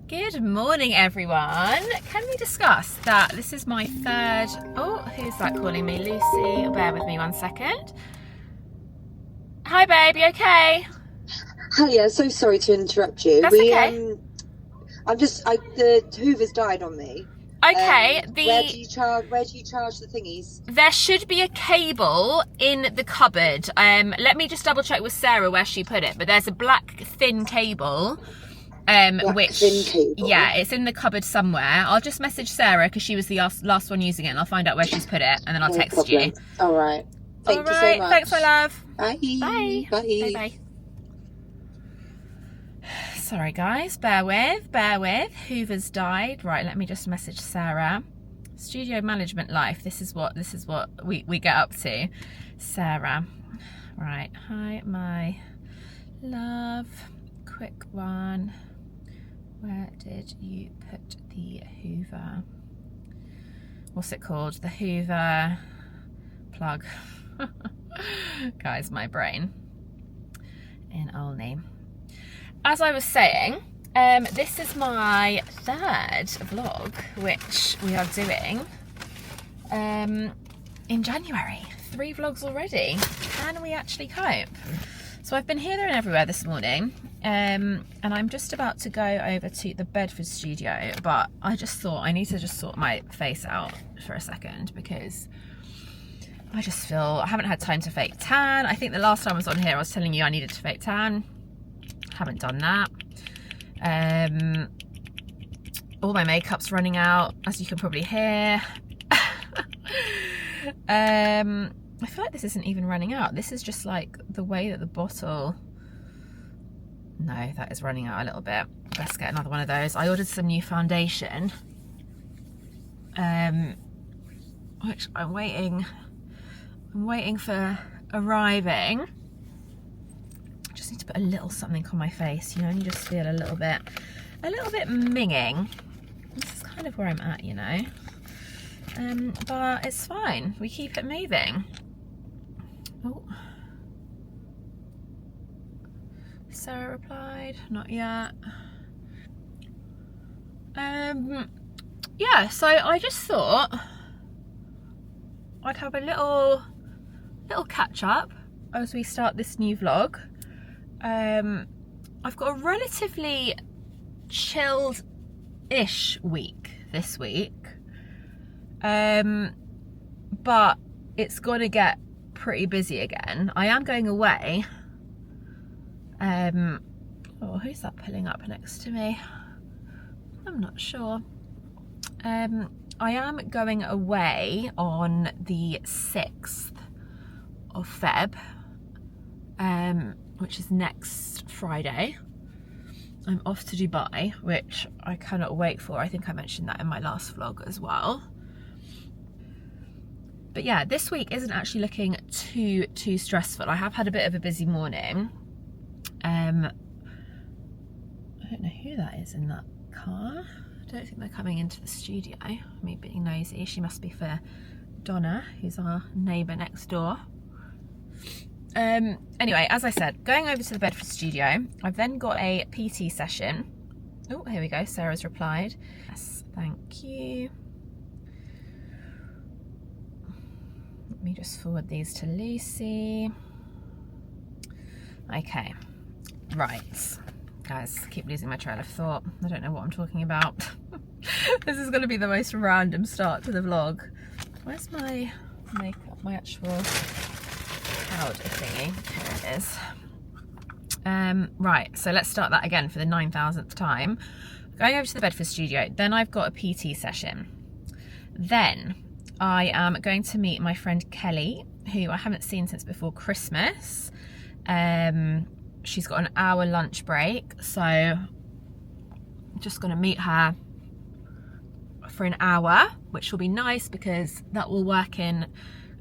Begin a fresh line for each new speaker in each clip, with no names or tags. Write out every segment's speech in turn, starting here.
Good morning, everyone. Can we discuss that this is my third... Oh, who's that calling me? Lucy. Bear with me 1 second. Hi, babe. You okay?
Hiya, so sorry to interrupt you.
That's okay.
The Hoover's died on me.
Okay,
where do you charge the thingies?
There should be a cable in the cupboard. Let me just double check with Sarah where she put it, but there's a black thin cable.
Thin cable?
Yeah, it's in the cupboard somewhere. I'll just message Sarah because she was the last one using it, and I'll find out where she's put it, and then I'll text you.
All right. Thank you so much.
Thanks, my love.
Bye.
Bye.
Bye.
Bye. Sorry, guys. Bear with. Hoover's died. Right, let me just message Sarah. Studio management life. This is what we get up to. Sarah. Right. Hi, my love. Quick one. Where did you put the Hoover? What's it called? The Hoover plug. Guys, my brain. In Olney. As I was saying, this is my third vlog, which we are doing in January. 3 vlogs already. Can we actually cope? So I've been here, there and everywhere this morning, and I'm just about to go over to the Bedford studio, but I just thought I need to just sort my face out for a second because I just feel I haven't had time to fake tan. I think the last time I was on here I was telling you I needed to fake tan. Haven't done that. All my makeup's running out, as you can probably hear. I feel like this isn't even running out. This is just like the way that the bottle... No, that is running out a little bit. Let's get another one of those. I ordered some new foundation, which I'm waiting for arriving. Just need to put a little something on my face, you know, and you just feel a little bit minging. This is kind of where I'm at, you know. But it's fine. We keep it moving. Oh. Sarah replied, not yet. Yeah, so I just thought I'd have a little catch up as we start this new vlog. I've got a relatively chilled-ish week this week, but it's gonna get pretty busy again. I am going away. Oh, who's that pulling up next to me? I'm not sure. I am going away on the 6th of Feb, which is next Friday. I'm off to Dubai, which I cannot wait for. I think I mentioned that in my last vlog as well. But yeah, this week isn't actually looking too stressful. I have had a bit of a busy morning. I don't know who that is in that car. I don't think they're coming into the studio. Me being nosy. She must be for Donna, who's our neighbour next door. Anyway, as I said, going over to the Bedford studio. I've then got a PT session. Oh, here we go. Sarah's replied. Yes, thank you. Let me just forward these to Lucy. Okay, right. Guys, I keep losing my trail of thought. I don't know what I'm talking about. This is going to be the most random start to the vlog. Where's my makeup, my actual powder thingy? Here it is. Right, so let's start that again for the 9,000th time. Going over to the Bedford studio, then I've got a PT session. Then I am going to meet my friend Kelly, who I haven't seen since before Christmas. She's got an hour lunch break, so I'm just going to meet her for an hour, which will be nice because that will work in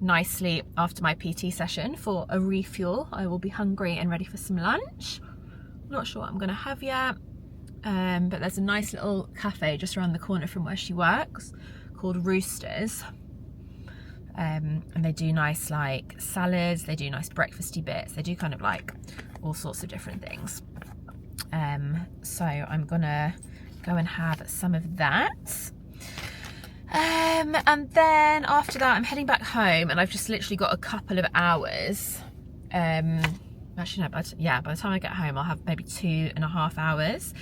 nicely after my PT session for a refuel. I will be hungry and ready for some lunch. Not sure what I'm going to have yet, but there's a nice little cafe just around the corner from where she works called Roosters. And they do nice like salads, they do nice breakfasty bits, they do kind of like all sorts of different things. So I'm gonna go and have some of that. And then after that, I'm heading back home, and I've just literally got a couple of hours. Actually, no, by the time I get home, I'll have maybe 2.5 hours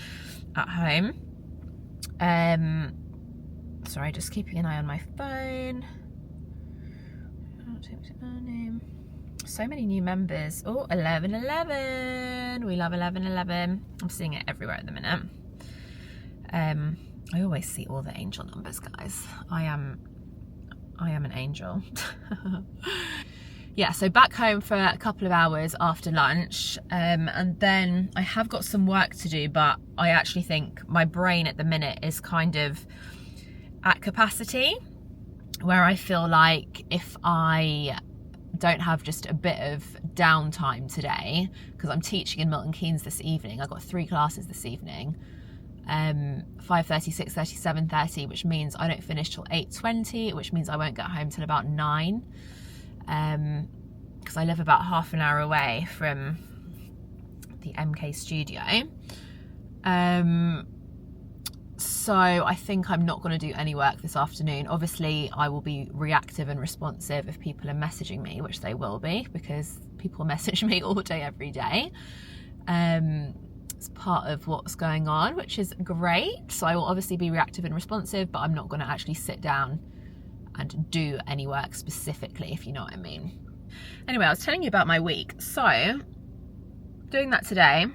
at home. Sorry, just keeping an eye on my phone. So many new members. Oh, 1111. We love 1111. I'm seeing it everywhere at the minute. I always see all the angel numbers, guys. I am an angel. Yeah, so back home for a couple of hours after lunch, and then I have got some work to do, but I actually think my brain at the minute is kind of at capacity, where I feel like if I don't have just a bit of downtime today, because I'm teaching in Milton Keynes this evening, I've got 3 classes this evening, 5:30, 6:30, 7:30, which means I don't finish till 8:20, which means I won't get home till about 9, because I live about half an hour away from the MK studio. So I think I'm not going to do any work this afternoon. Obviously, I will be reactive and responsive if people are messaging me, which they will be, because people message me all day, every day. It's part of what's going on, which is great. So I will obviously be reactive and responsive, but I'm not going to actually sit down and do any work specifically, if you know what I mean. Anyway, I was telling you about my week. So, doing that today,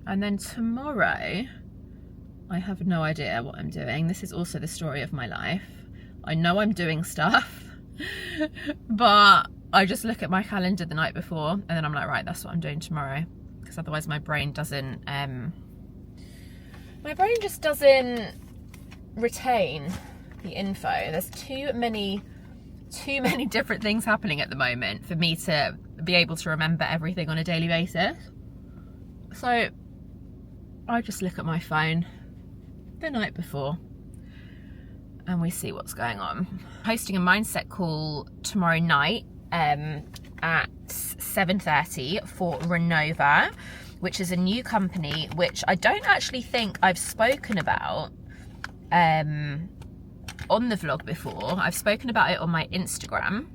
and then tomorrow, I have no idea what I'm doing. This is also the story of my life. I know I'm doing stuff, but I just look at my calendar the night before, and then I'm like, right, that's what I'm doing tomorrow. Because otherwise my brain doesn't, just doesn't retain the info. There's too many different things happening at the moment for me to be able to remember everything on a daily basis. So I just look at my phone the night before and we see what's going on. Hosting a mindset call tomorrow night at 7:30 for Renova, which is a new company which I don't actually think I've spoken about on the vlog before. I've spoken about it on my Instagram,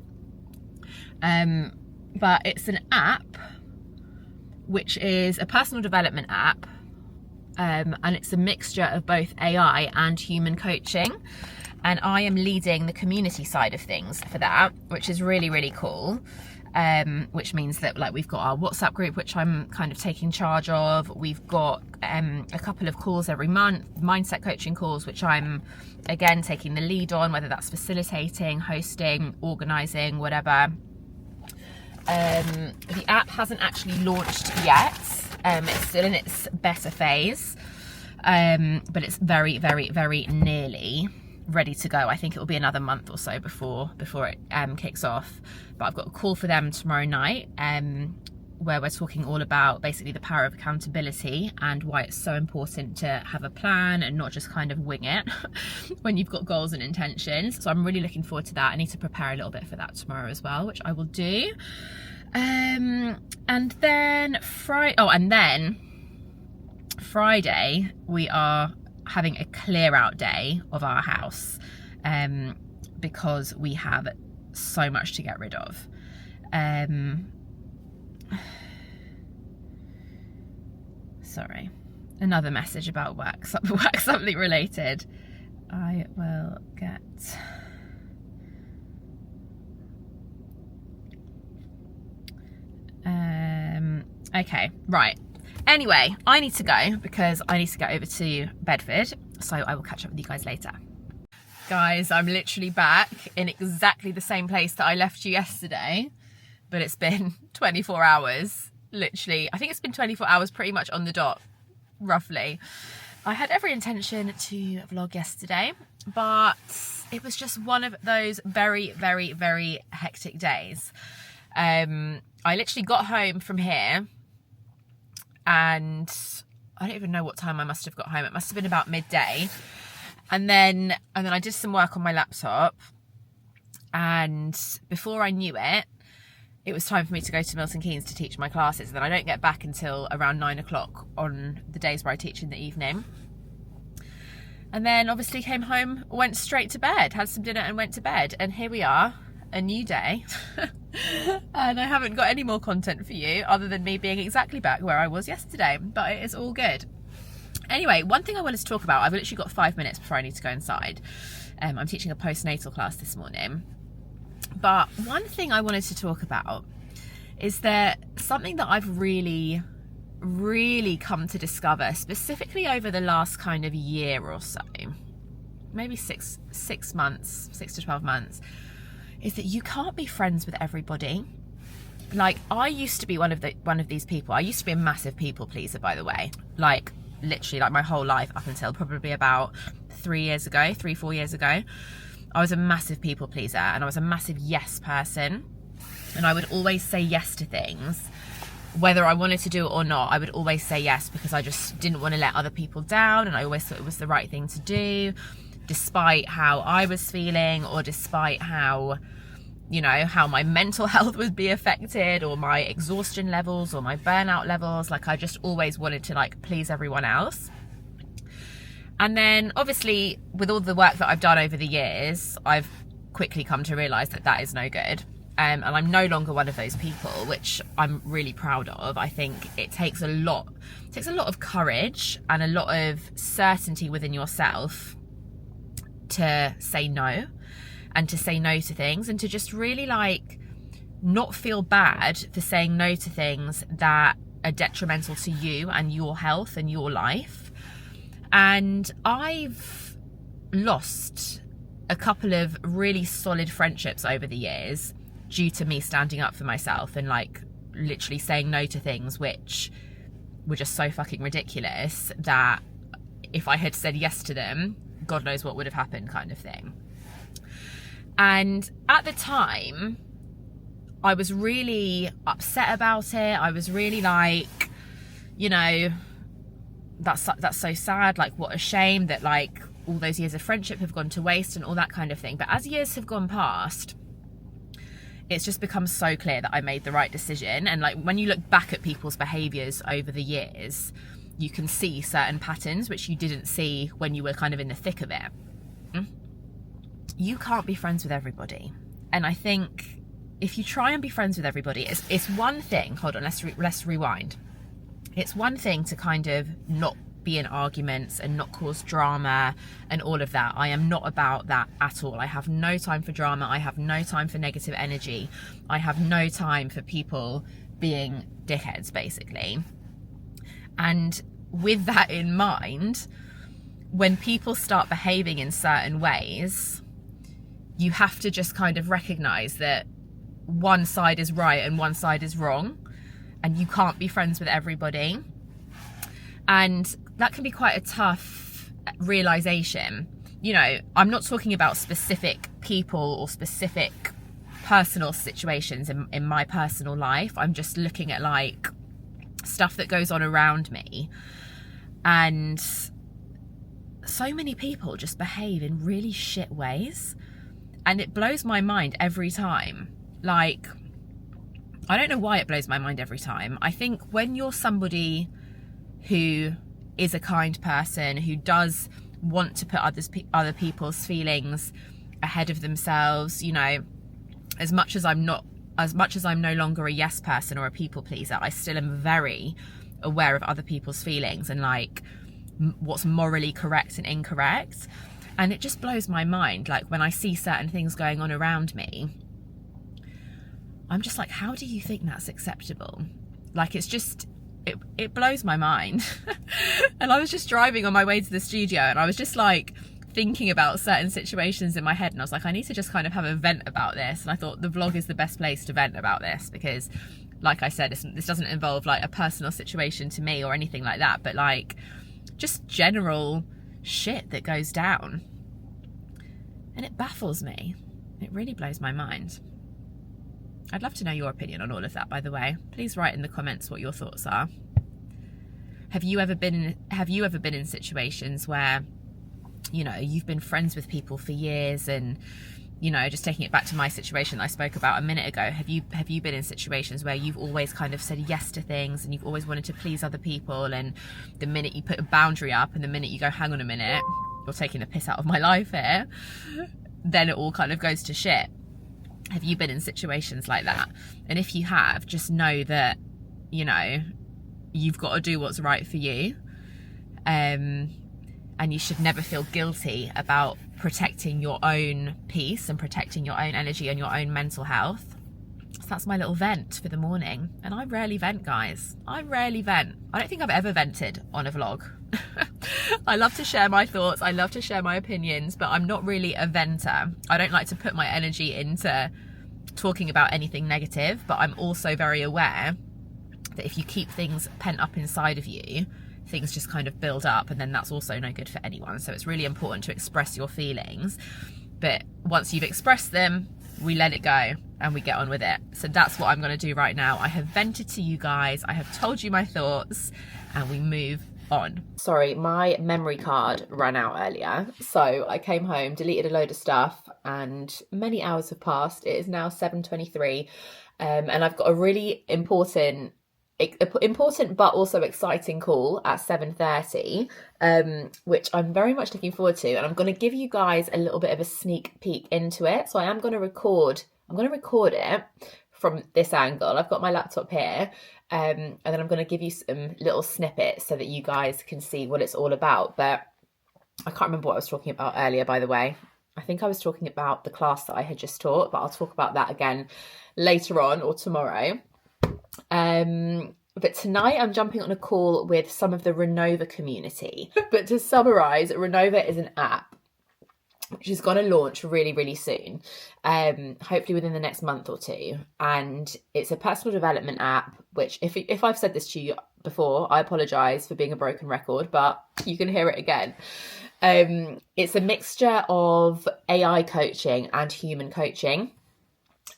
but it's an app which is a personal development app, and it's a mixture of both AI and human coaching, and I am leading the community side of things for that, which is really, really cool. Which means that, like, we've got our WhatsApp group, which I'm kind of taking charge of. We've got a couple of calls every month, mindset coaching calls, which I'm again taking the lead on, whether that's facilitating, hosting, organising, whatever. The app hasn't actually launched yet. It's still in its beta phase, but it's very, very, very nearly ready to go. I think it will be another month or so before it kicks off. But I've got a call for them tomorrow night, where we're talking all about basically the power of accountability and why it's so important to have a plan and not just kind of wing it when you've got goals and intentions. So I'm really looking forward to that. I need to prepare a little bit for that tomorrow as well, which I will do. And then Friday we are having a clear out day of our house, because we have so much to get rid of. Sorry, another message about work, something related. I will get... okay, right. Anyway, I need to go because I need to get over to Bedford, so I will catch up with you guys later. Guys, I'm literally back in exactly the same place that I left you yesterday, but it's been 24 hours, literally. I think it's been 24 hours pretty much on the dot, roughly. I had every intention to vlog yesterday, but it was just one of those very, very, very hectic days. I literally got home from here, and I don't even know what time I must have got home. It must have been about midday. And then I did some work on my laptop, and before I knew it, it was time for me to go to Milton Keynes to teach my classes. And then I don't get back until around 9 o'clock on the days where I teach in the evening. And then obviously came home, went straight to bed, had some dinner and went to bed. And here we are, a new day. And I haven't got any more content for you other than me being exactly back where I was yesterday, but it is all good. Anyway, one thing I wanted to talk about, I've literally got 5 minutes before I need to go inside. I'm teaching a postnatal class this morning. But one thing I wanted to talk about is that something that I've really come to discover, specifically over the last kind of year or so, maybe six to 12 months, is that you can't be friends with everybody. Like, I used to be one of these people. I used to be a massive people pleaser, by the way. Like, literally, like my whole life up until probably about 4 years ago, I was a massive people pleaser, and I was a massive yes person. And I would always say yes to things. Whether I wanted to do it or not, I would always say yes, because I just didn't want to let other people down, and I always thought it was the right thing to do, despite how I was feeling, or despite how, you know, how my mental health would be affected, or my exhaustion levels, or my burnout levels. Like, I just always wanted to, like, please everyone else. And then obviously with all the work that I've done over the years, I've quickly come to realise that that is no good. And I'm no longer one of those people, which I'm really proud of. I think it takes a lot of courage and a lot of certainty within yourself to say no, and to say no to things, and to just really, like, not feel bad for saying no to things that are detrimental to you and your health and your life. And I've lost a couple of really solid friendships over the years due to me standing up for myself and, like, literally saying no to things which were just so fucking ridiculous that if I had said yes to them, God knows what would have happened, kind of thing. And at the time, I was really upset about it. I was really like, you know, that's so sad. Like, what a shame that, like, all those years of friendship have gone to waste and all that kind of thing. But as years have gone past, it's just become so clear that I made the right decision. And, like, when you look back at people's behaviours over the years, you can see certain patterns which you didn't see when you were kind of in the thick of it. You can't be friends with everybody. And I think if you try and be friends with everybody, it's one thing. Hold on, let's rewind. It's one thing to kind of not be in arguments and not cause drama and all of that. I am not about that at all. I have no time for drama. I have no time for negative energy. I have no time for people being dickheads, basically. And with that in mind, when people start behaving in certain ways, you have to just kind of recognize that one side is right and one side is wrong, and you can't be friends with everybody. And that can be quite a tough realization. You know, I'm not talking about specific people or specific personal situations in my personal life. I'm just looking at, like, stuff that goes on around me. And so many people just behave in really shit ways. And it blows my mind every time. Like, I don't know why it blows my mind every time. I think when you're somebody who is a kind person, who does want to put other people's feelings ahead of themselves, you know, as much as I'm no longer a yes person or a people pleaser, I still am very aware of other people's feelings and, like, what's morally correct and incorrect. And it just blows my mind. Like, when I see certain things going on around me, I'm just like, how do you think that's acceptable? Like, it's just, it blows my mind. And I was just driving on my way to the studio, and I was just, like, thinking about certain situations in my head, and I was like, I need to just kind of have a vent about this. And I thought the vlog is the best place to vent about this, because, like I said, this doesn't involve, like, a personal situation to me or anything like that, but, like, just general shit that goes down. And it baffles me. It really blows my mind. I'd love to know your opinion on all of that, by the way. Please write in the comments what your thoughts are. Have you ever been in situations where, you know, you've been friends with people for years, and, you know, just taking it back to my situation that I spoke about a minute ago, have you been in situations where you've always kind of said yes to things, and you've always wanted to please other people, and the minute you put a boundary up and the minute you go, hang on a minute, you're taking the piss out of my life here, then it all kind of goes to shit. Have you been in situations like that? And if you have, just know that, you know, you've got to do what's right for you. And you should never feel guilty about protecting your own peace and protecting your own energy and your own mental health. So that's my little vent for the morning. And I rarely vent, guys. I rarely vent. I don't think I've ever vented on a vlog. I love to share my thoughts. I love to share my opinions, but I'm not really a venter. I don't like to put my energy into talking about anything negative, but I'm also very aware that if you keep things pent up inside of you, things just kind of build up, and then that's also no good for anyone. So it's really important to express your feelings, but once you've expressed them, we let it go and we get on with it. So that's what I'm going to do right now. I have vented to you guys, I have told you my thoughts, and we move on. Sorry, my memory card ran out earlier, so I came home, deleted a load of stuff, and many hours have passed. It is now 7:23, and I've got a really important but also exciting call at 7:30, which I'm very much looking forward to, and I'm going to give you guys a little bit of a sneak peek into it. So I'm going to record it from this angle. I've got my laptop here, and then I'm going to give you some little snippets so that you guys can see what it's all about. But I can't remember what I was talking about earlier, by the way. I think I was talking about the class that I had just taught, but I'll talk about that again later on or tomorrow. But tonight I'm jumping on a call with some of the Renova community. But to summarise, Renova is an app which is going to launch really, really soon, hopefully within the next month or two. And it's a personal development app, which if I've said this to you before, I apologise for being a broken record, but you can hear it again. It's a mixture of AI coaching and human coaching,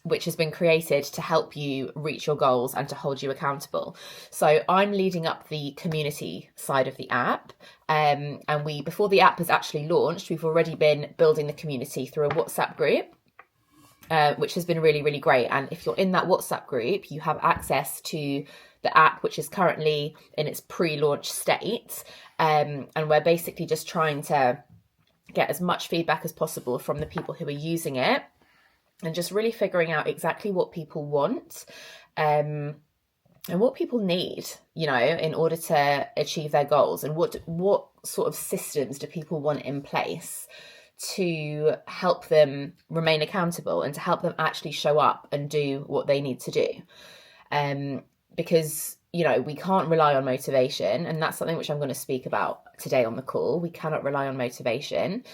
which has been created to help you reach your goals and to hold you accountable. So I'm leading up the community side of the app. And before the app has actually launched, we've already been building the community through a WhatsApp group, which has been really, really great. And if you're in that WhatsApp group, you have access to the app, which is currently in its pre-launch state. And we're basically just trying to get as much feedback as possible from the people who are using it, and just really figuring out exactly what people want, and what people need, you know, in order to achieve their goals, and what sort of systems do people want in place to help them remain accountable and to help them actually show up and do what they need to do. Because, you know, we can't rely on motivation, and that's something which I'm going to speak about today on the call. We cannot rely on motivation.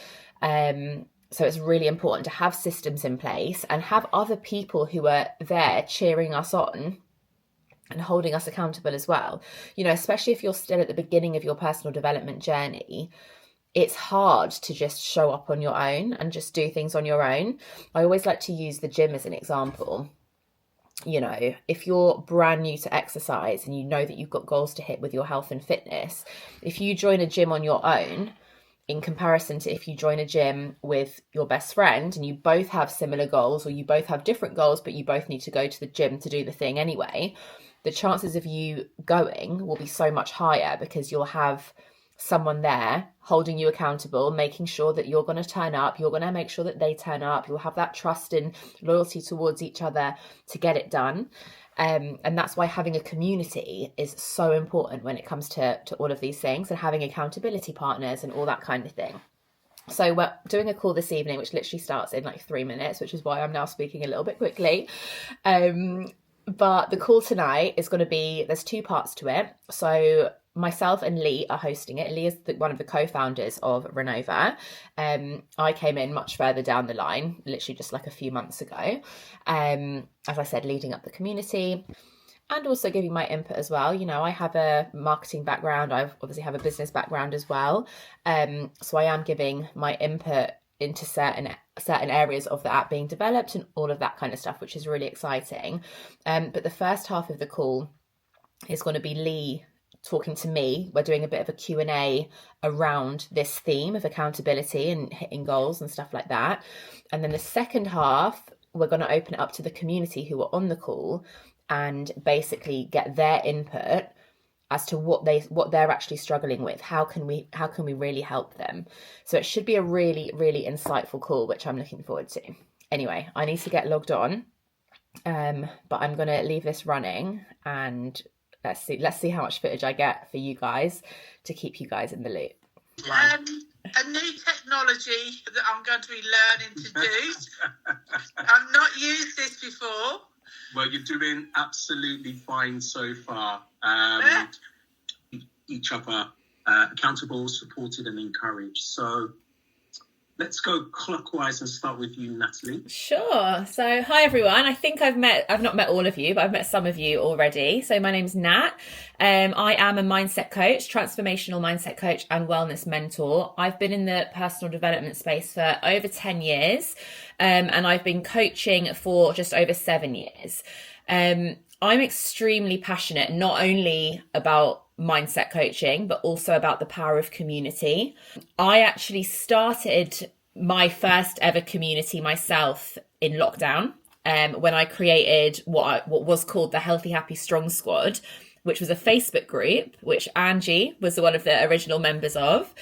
So it's really important to have systems in place and have other people who are there cheering us on and holding us accountable as well. You know, especially if you're still at the beginning of your personal development journey, it's hard to just show up on your own and just do things on your own. I always like to use the gym as an example. You know, if you're brand new to exercise and you know that you've got goals to hit with your health and fitness, if you join a gym on your own, in comparison to if you join a gym with your best friend and you both have similar goals, or you both have different goals, but you both need to go to the gym to do the thing anyway, the chances of you going will be so much higher, because you'll have someone there holding you accountable, making sure that you're going to turn up, you're going to make sure that they turn up, you'll have that trust and loyalty towards each other to get it done. And that's why having a community is so important when it comes to all of these things, and having accountability partners and all that kind of thing. So we're doing a call this evening, which literally starts in like 3 minutes, which is why I'm now speaking a little bit quickly. But the call tonight is going to be, there's 2 parts to it. So myself and Lee are hosting it. Lee is one of the co-founders of Renova. I came in much further down the line, literally just like a few months ago. As I said, leading up the community and also giving my input as well. You know, I have a marketing background. I obviously have a business background as well. So I am giving my input into certain areas of the app being developed and all of that kind of stuff, which is really exciting. But the first half of the call is going to be Lee talking to me. We're doing a bit of a Q&A around this theme of accountability and hitting goals and stuff like that. And then the second half, we're going to open it up to the community who are on the call and basically get their input as to what they're actually struggling with. How can we really help them? So it should be a really, really insightful call, which I'm looking forward to. Anyway, I need to get logged on, but I'm going to leave this running, and let's see how much footage I get for you guys to keep you guys in the loop.
A new technology that I'm going to be learning to do. I've not used this before.
Well, you're doing absolutely fine so far. Each other accountable, supported and encouraged. So let's go clockwise and start with you, Natalie.
Sure. So hi everyone. I think I've not met all of you, but I've met some of you already. So my name's Nat. I am a mindset coach, transformational mindset coach and wellness mentor. I've been in the personal development space for over 10 years. And I've been coaching for just over 7 years. I'm extremely passionate, not only about mindset coaching, but also about the power of community. I actually started my first ever community myself in lockdown, when I created what was called the Healthy, Happy, Strong Squad, which was a Facebook group, which Angie was one of the original members of.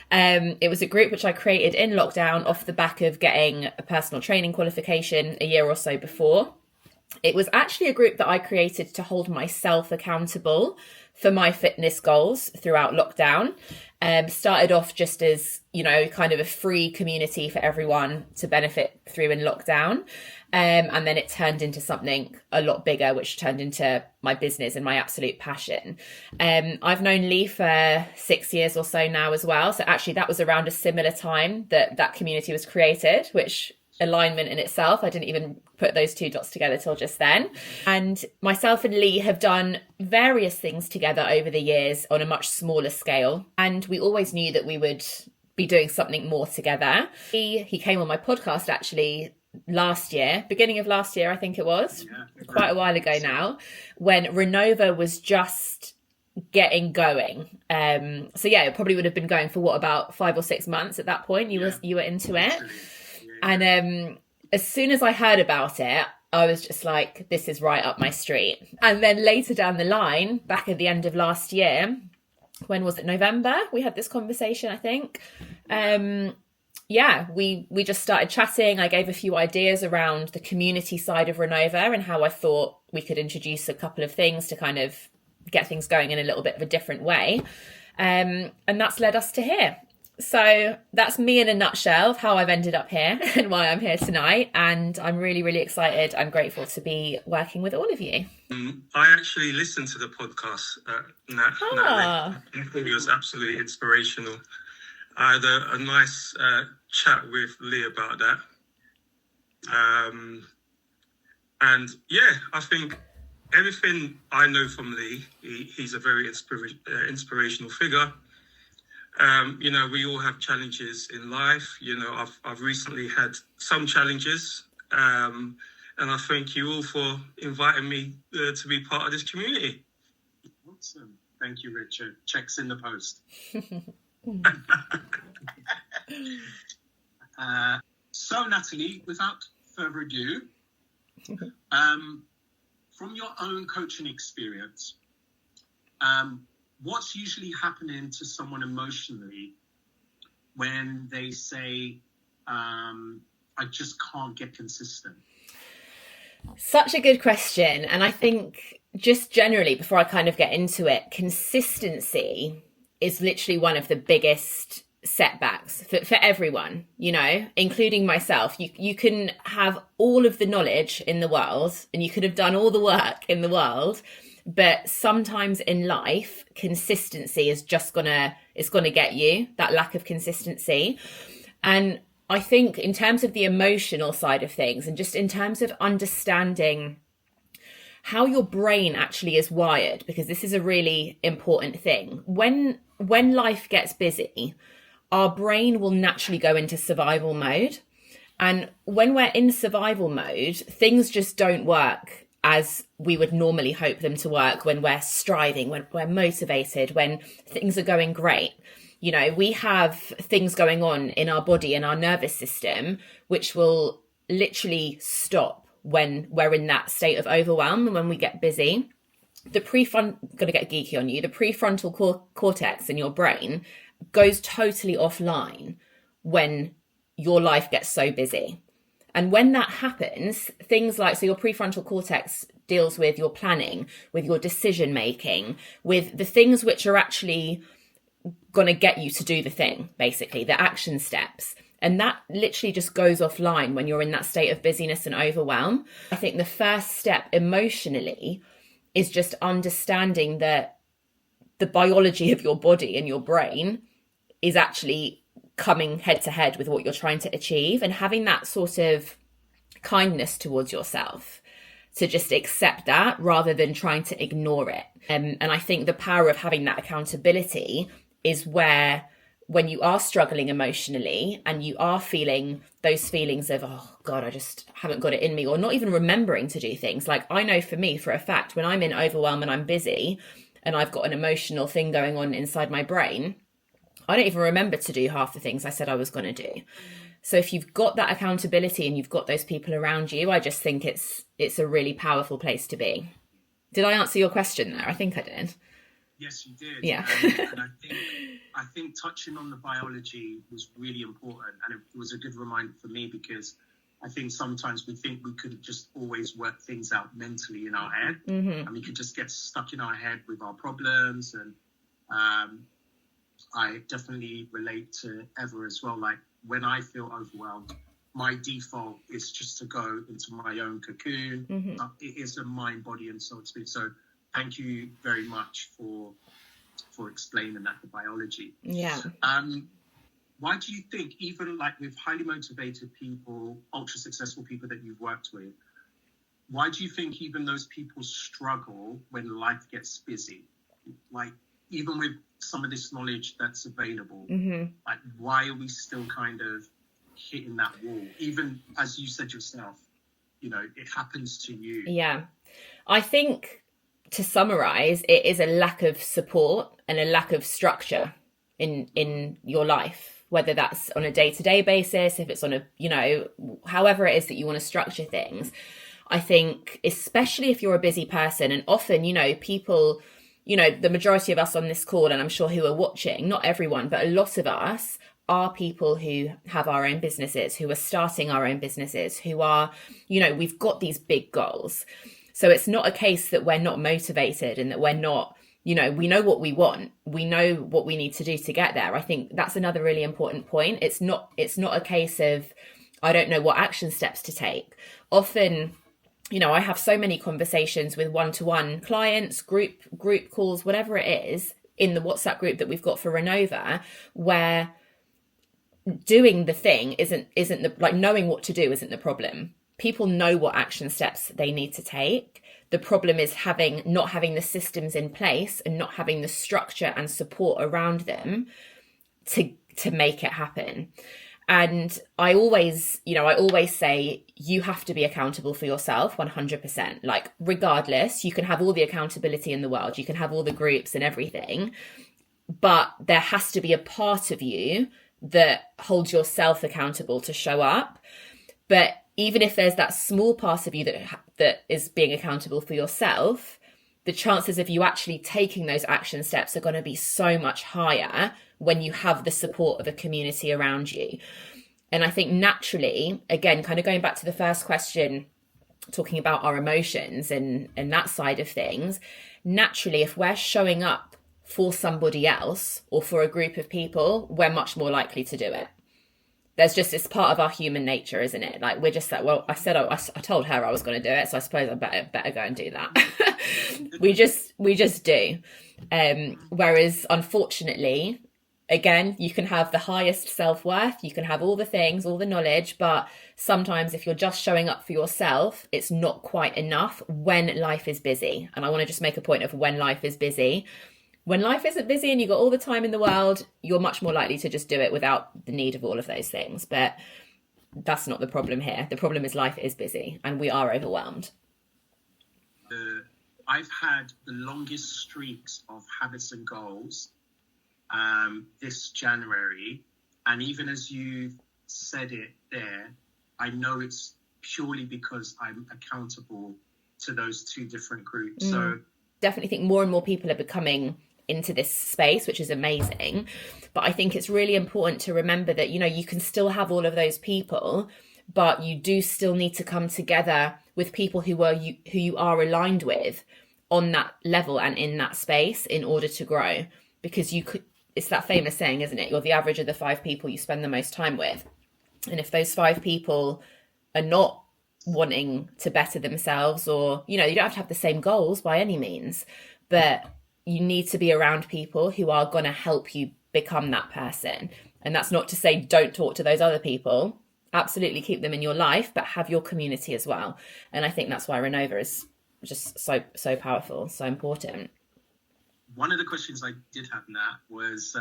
It was a group which I created in lockdown off the back of getting a personal training qualification a year or so before. It was actually a group that I created to hold myself accountable for my fitness goals throughout lockdown. Started off just as, kind of a free community for everyone to benefit through in lockdown. And then it turned into something a lot bigger, which turned into my business and my absolute passion. I've known Lee for 6 years or so now as well. So actually that was around a similar time that community was created, which alignment in itself. I didn't even put those two dots together till just then. And myself and Lee have done various things together over the years on a much smaller scale. And we always knew that we would be doing something more together. He came on my podcast actually beginning of last year, I think it was, quite a while ago now, when Renova was just getting going. So yeah, it probably would have been going for about 5 or 6 months at that point. You were into it. And as soon as I heard about it, I was just like, this is right up my street. And then later down the line, back at the end of last year, when was it, November? We had this conversation, I think. We just started chatting. I gave a few ideas around the community side of Renova and how I thought we could introduce a couple of things to kind of get things going in a little bit of a different way. And that's led us to here. So that's me in a nutshell of how I've ended up here and why I'm here tonight. And I'm really, really excited and grateful to be working with all of you.
I actually listened to the podcast, Nat. It was absolutely inspirational. I had a nice chat with Lee about that. And yeah, I think everything I know from Lee, he's a very inspirational figure. We all have challenges in life. I've recently had some challenges, and I thank you all for inviting me to be part of this community.
Awesome. Thank you, Richard. Checks in the post. So, Natalie, without further ado, from your own coaching experience, what's usually happening to someone emotionally when they say, I just can't get consistent?
Such a good question. And I think just generally, before I kind of get into it, consistency is literally one of the biggest setbacks for everyone, including myself. You can have all of the knowledge in the world and you could have done all the work in the world, but sometimes in life, consistency is just gonna get you, that lack of consistency. And I think in terms of the emotional side of things and just in terms of understanding how your brain actually is wired, because this is a really important thing. When life gets busy, our brain will naturally go into survival mode. And when we're in survival mode, things just don't work as we would normally hope them to work when we're striving, when we're motivated, when things are going great. We have things going on in our body and our nervous system, which will literally stop when we're in that state of overwhelm and when we get busy. going to get geeky on you, the prefrontal cortex in your brain goes totally offline when your life gets so busy. And when that happens, things like, so your prefrontal cortex deals with your planning, with your decision making, with the things which are actually going to get you to do the thing, basically, the action steps. And that literally just goes offline when you're in that state of busyness and overwhelm. I think the first step emotionally is just understanding that the biology of your body and your brain is actually coming head to head with what you're trying to achieve, and having that sort of kindness towards yourself to just accept that rather than trying to ignore it. And I think the power of having that accountability is where, when you are struggling emotionally and you are feeling those feelings of, oh God, I just haven't got it in me, or not even remembering to do things. Like, I know for me, for a fact, when I'm in overwhelm and I'm busy and I've got an emotional thing going on inside my brain, I don't even remember to do half the things I said I was going to do. So if you've got that accountability and you've got those people around you, I just think it's a really powerful place to be. Did I answer your question there? I think I did.
Yes, you did.
Yeah.
And I think touching on the biology was really important, and it was a good reminder for me, because I think sometimes we think we could just always work things out mentally in our head, and we could just get stuck in our head with our problems. And I definitely relate to Eva as well. Like, when I feel overwhelmed, my default is just to go into my own cocoon. It is a mind, body, and soul spirit. So thank you very much for explaining that, the biology.
Yeah.
Why do you think, even like with highly motivated people, ultra successful people that you've worked with, why do you think even those people struggle when life gets busy? Like, even with some of this knowledge that's available, like, why are we still kind of hitting that wall? Even as you said yourself, you know, it happens to you.
Yeah. I think, to summarize, it is a lack of support and a lack of structure in your life, whether that's on a day-to-day basis, if it's on a, you know, however it is that you want to structure things. I think, especially if you're a busy person, and often, you know, people, you know, the majority of us on this call, and I'm sure who are watching, not everyone, but a lot of us are people who have our own businesses, who are starting our own businesses, who are, you know, we've got these big goals. So it's not a case that we're not motivated and that we're not, you know, we know what we want. We know what we need to do to get there. I think that's another really important point. It's not a case of, I don't know what action steps to take. Often, you know, I have so many conversations with one-to-one clients, group calls, whatever it is, in the WhatsApp group that we've got for Renova, where doing the thing isn't the, like, knowing what to do isn't the problem. People know what action steps they need to take. The problem is not having the systems in place and not having the structure and support around them to make it happen. And I always say you have to be accountable for yourself 100%. Like, regardless, you can have all the accountability in the world, you can have all the groups and everything, but there has to be a part of you that holds yourself accountable to show up. But even if there's that small part of you that is being accountable for yourself, the chances of you actually taking those action steps are going to be so much higher when you have the support of a community around you. And I think naturally, again, kind of going back to the first question, talking about our emotions and that side of things, naturally, if we're showing up for somebody else or for a group of people, we're much more likely to do it. There's just, it's part of our human nature, isn't it? Like, we're just like, well, I told her I was going to do it, so I suppose I better go and do that. we just do. Whereas, unfortunately, again, you can have the highest self-worth, you can have all the things, all the knowledge, but sometimes if you're just showing up for yourself, it's not quite enough when life is busy. And I want to just make a point of when life is busy. When life isn't busy and you've got all the time in the world, you're much more likely to just do it without the need of all of those things. But that's not the problem here. The problem is life is busy and we are overwhelmed.
I've had the longest streaks of habits and goals this January. And even as you said it there, I know it's purely because I'm accountable to those two different groups. So
definitely think more and more people are becoming into this space, which is amazing. But I think it's really important to remember that, you know, you can still have all of those people, but you do still need to come together with people who you are aligned with on that level and in that space in order to grow. Because it's that famous saying, isn't it? You're the average of the 5 people you spend the most time with. And if those 5 people are not wanting to better themselves, or, you know, you don't have to have the same goals by any means, but you need to be around people who are going to help you become that person. And that's not to say don't talk to those other people. Absolutely keep them in your life, but have your community as well. And I think that's why Renova is just so powerful, so important.
One of the questions I did have, Nat, was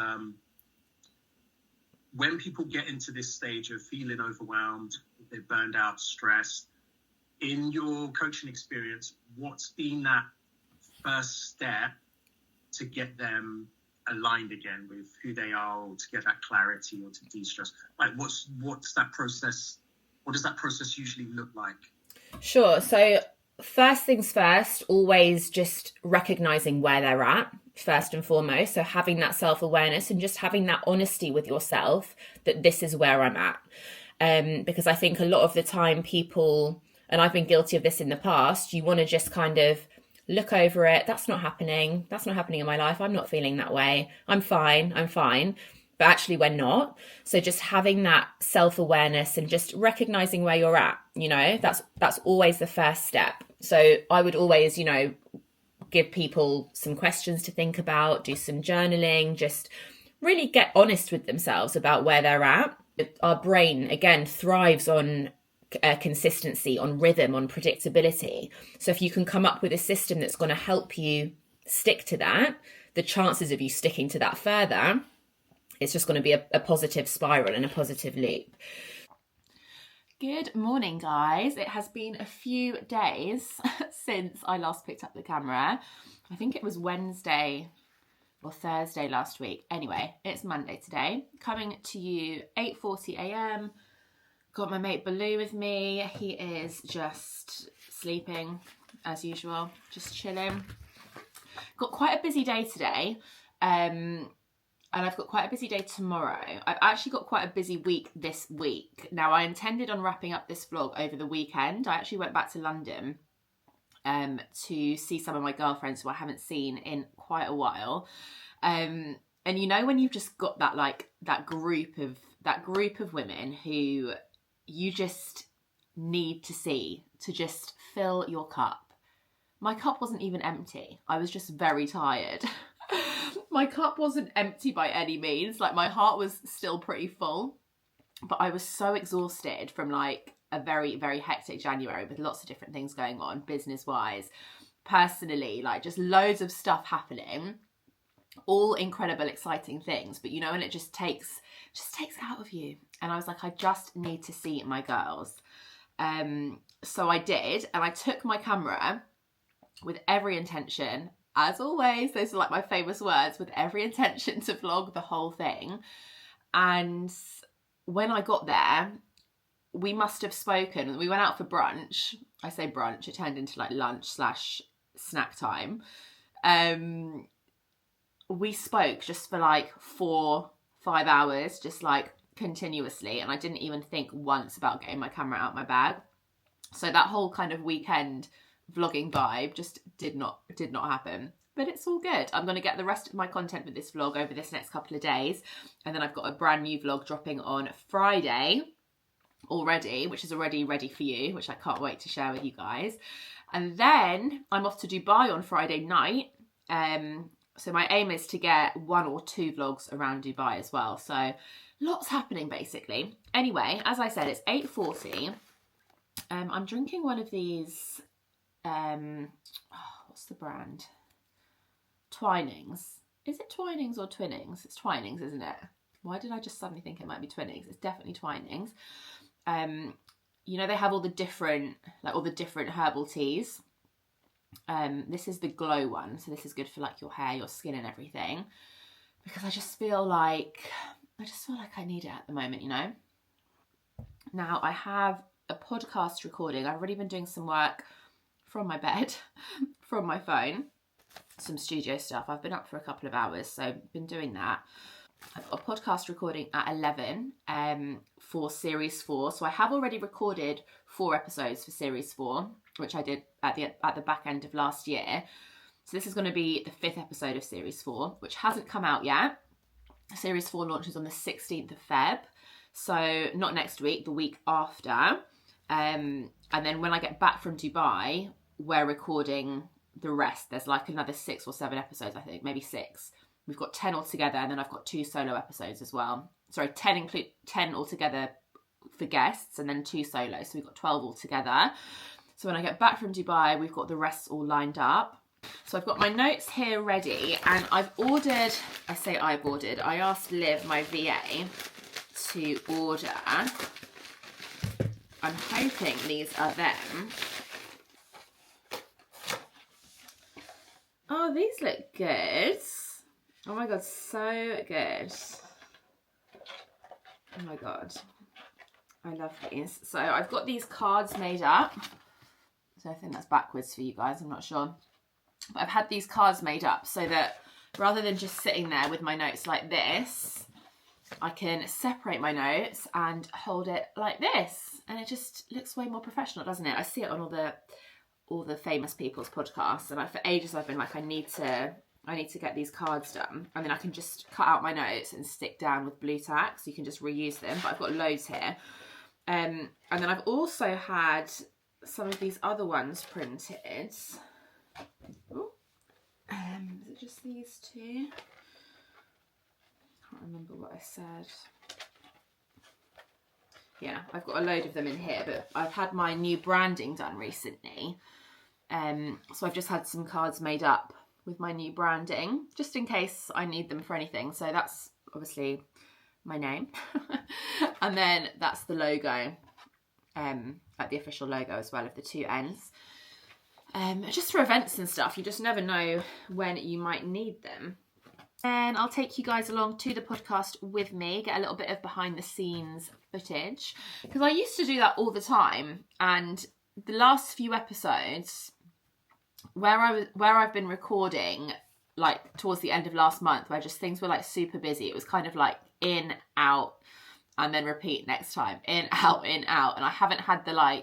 when people get into this stage of feeling overwhelmed, they're burned out, stressed, in your coaching experience, what's been that first step to get them aligned again with who they are, or to get that clarity, or to de-stress? Like, what's that process? What does that process usually look like?
Sure. So first things first, always just recognizing where they're at first and foremost. So having that self-awareness and just having that honesty with yourself that this is where I'm at. Because I think a lot of the time people, and I've been guilty of this in the past, you want to just kind of look over it. That's not happening. That's not happening in my life. I'm not feeling that way. I'm fine. But actually we're not. So just having that self-awareness and just recognizing where you're at, you know, that's always the first step. So I would always, you know, give people some questions to think about, do some journaling, just really get honest with themselves about where they're at. Our brain, again, thrives on consistency, on rhythm, on predictability. So if you can come up with a system that's going to help you stick to that, the chances of you sticking to that further, it's just going to be a positive spiral and a positive loop. Good morning, guys. It has been a few days since I last picked up the camera. I think it was Wednesday or Thursday last week. Anyway, it's Monday today. Coming to you 8:40 a.m. Got my mate Baloo with me. He is just sleeping as usual, just chilling. Got quite a busy day today. And I've got quite a busy day tomorrow. I've actually got quite a busy week this week. Now, I intended on wrapping up this vlog over the weekend. I actually went back to London to see some of my girlfriends who I haven't seen in quite a while. And you know, when you've just got that, like, that group of women who you just need to see to just fill your cup. My cup wasn't even empty. I was just very tired. My cup wasn't empty by any means. Like, my heart was still pretty full, but I was so exhausted from like a very, very hectic January with lots of different things going on, business wise, personally, like just loads of stuff happening, all incredible, exciting things. But you know, and it just takes it out of you. And I was like, I just need to see my girls. So I did, and I took my camera with every intention. As always, those are like my famous words, with every intention to vlog the whole thing. And when I got there, we must have spoken. We went out for brunch. I say brunch, it turned into like lunch / snack time. We spoke just for like 4-5 hours, just like continuously. And I didn't even think once about getting my camera out my bag. So that whole kind of weekend vlogging vibe just did not happen, but it's all good. I'm going to get the rest of my content with this vlog over this next couple of days, and then I've got a brand new vlog dropping on Friday already, which is already ready for you, which I can't wait to share with you guys. And then I'm off to Dubai on Friday night, so my aim is to get 1 or 2 vlogs around Dubai as well, so lots happening basically. Anyway, as I said, it's 8:40. I'm drinking one of these what's the brand? Twinings. Is it Twinings or Twinnings? It's Twinings, isn't it? Why did I just suddenly think it might be Twinnings? It's definitely Twinings. You know, they have all the different herbal teas. This is the glow one, so this is good for like your hair, your skin and everything, because I just feel like I need it at the moment, you know. Now I have a podcast recording. I've already been doing some work from my bed, from my phone. some studio stuff. I've been up for a couple of hours, so I've been doing that. I've got a podcast recording at 11 for series 4. So I have already recorded 4 episodes for series 4, which I did at the back end of last year. So this is going to be the 5th episode of series 4, which hasn't come out yet. Series 4 launches on the 16th of Feb. So not next week, the week after. And then when I get back from Dubai, we're recording the rest. There's like another 6 or 7 episodes, I think, maybe 6. We've got 10 altogether, and then I've got 2 solo episodes as well. Sorry, 10 altogether for guests, and then 2 solos. So we've got 12 altogether. So when I get back from Dubai, we've got the rest all lined up. So I've got my notes here ready, and I asked Liv, my VA, to order. I'm hoping these are them. Oh, these look good. Oh my God, so good. Oh my God. I love these. So I've got these cards made up. So I think that's backwards for you guys, I'm not sure. But I've had these cards made up so that rather than just sitting there with my notes like this, I can separate my notes and hold it like this, and it just looks way more professional, doesn't it? I see it on all the famous people's podcasts, and for ages I've been like, I need to get these cards done, and then I can just cut out my notes and stick down with blue tack, so you can just reuse them. But I've got loads here, and then I've also had some of these other ones printed. Ooh. Is it just these 2? Can't remember what I said. Yeah, I've got a load of them in here, but I've had my new branding done recently. So I've just had some cards made up with my new branding, just in case I need them for anything. So that's obviously my name. And then that's the logo, like the official logo as well of the 2 ends. Just for events and stuff, you just never know when you might need them. And I'll take you guys along to the podcast with me, get a little bit of behind the scenes footage, because I used to do that all the time. And the last few episodes where I've been recording, like towards the end of last month, where just things were like super busy, it was kind of like in, out, and then repeat next time, in, out, and I haven't had the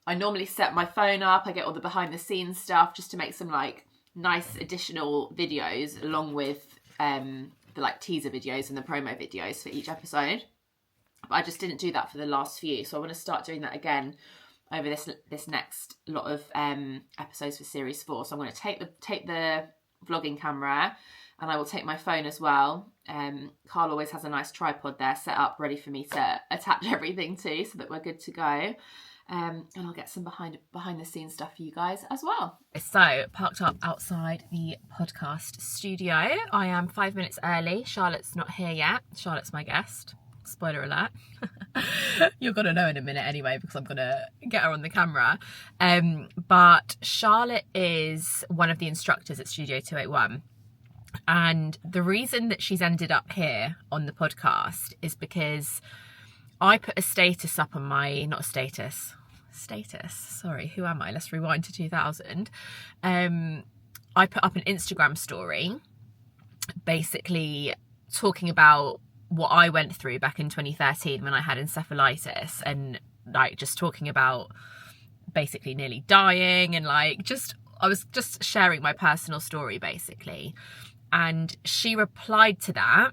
I normally set my phone up, I get all the behind the scenes stuff just to make some like nice additional videos along with the like teaser videos and the promo videos for each episode. But I just didn't do that for the last few, so I want to start doing that again over this next lot of episodes for series 4. So I'm going to take the vlogging camera, and I will take my phone as well. Carl always has a nice tripod there set up ready for me to attach everything to, so that we're good to go. And I'll get some behind the scenes stuff for you guys as well. So, parked up outside the podcast studio. I am 5 minutes early. Charlotte's not here yet. Charlotte's my guest. Spoiler alert. You're going to know in a minute anyway, because I'm going to get her on the camera. But Charlotte is one of the instructors at Studio 281. And the reason that she's ended up here on the podcast is because I put a status up on my, not a status, sorry, who am I? Let's rewind to 2000. I put up an Instagram story basically talking about what I went through back in 2013 when I had encephalitis, and like just talking about basically nearly dying, and like I was just sharing my personal story basically. And she replied to that,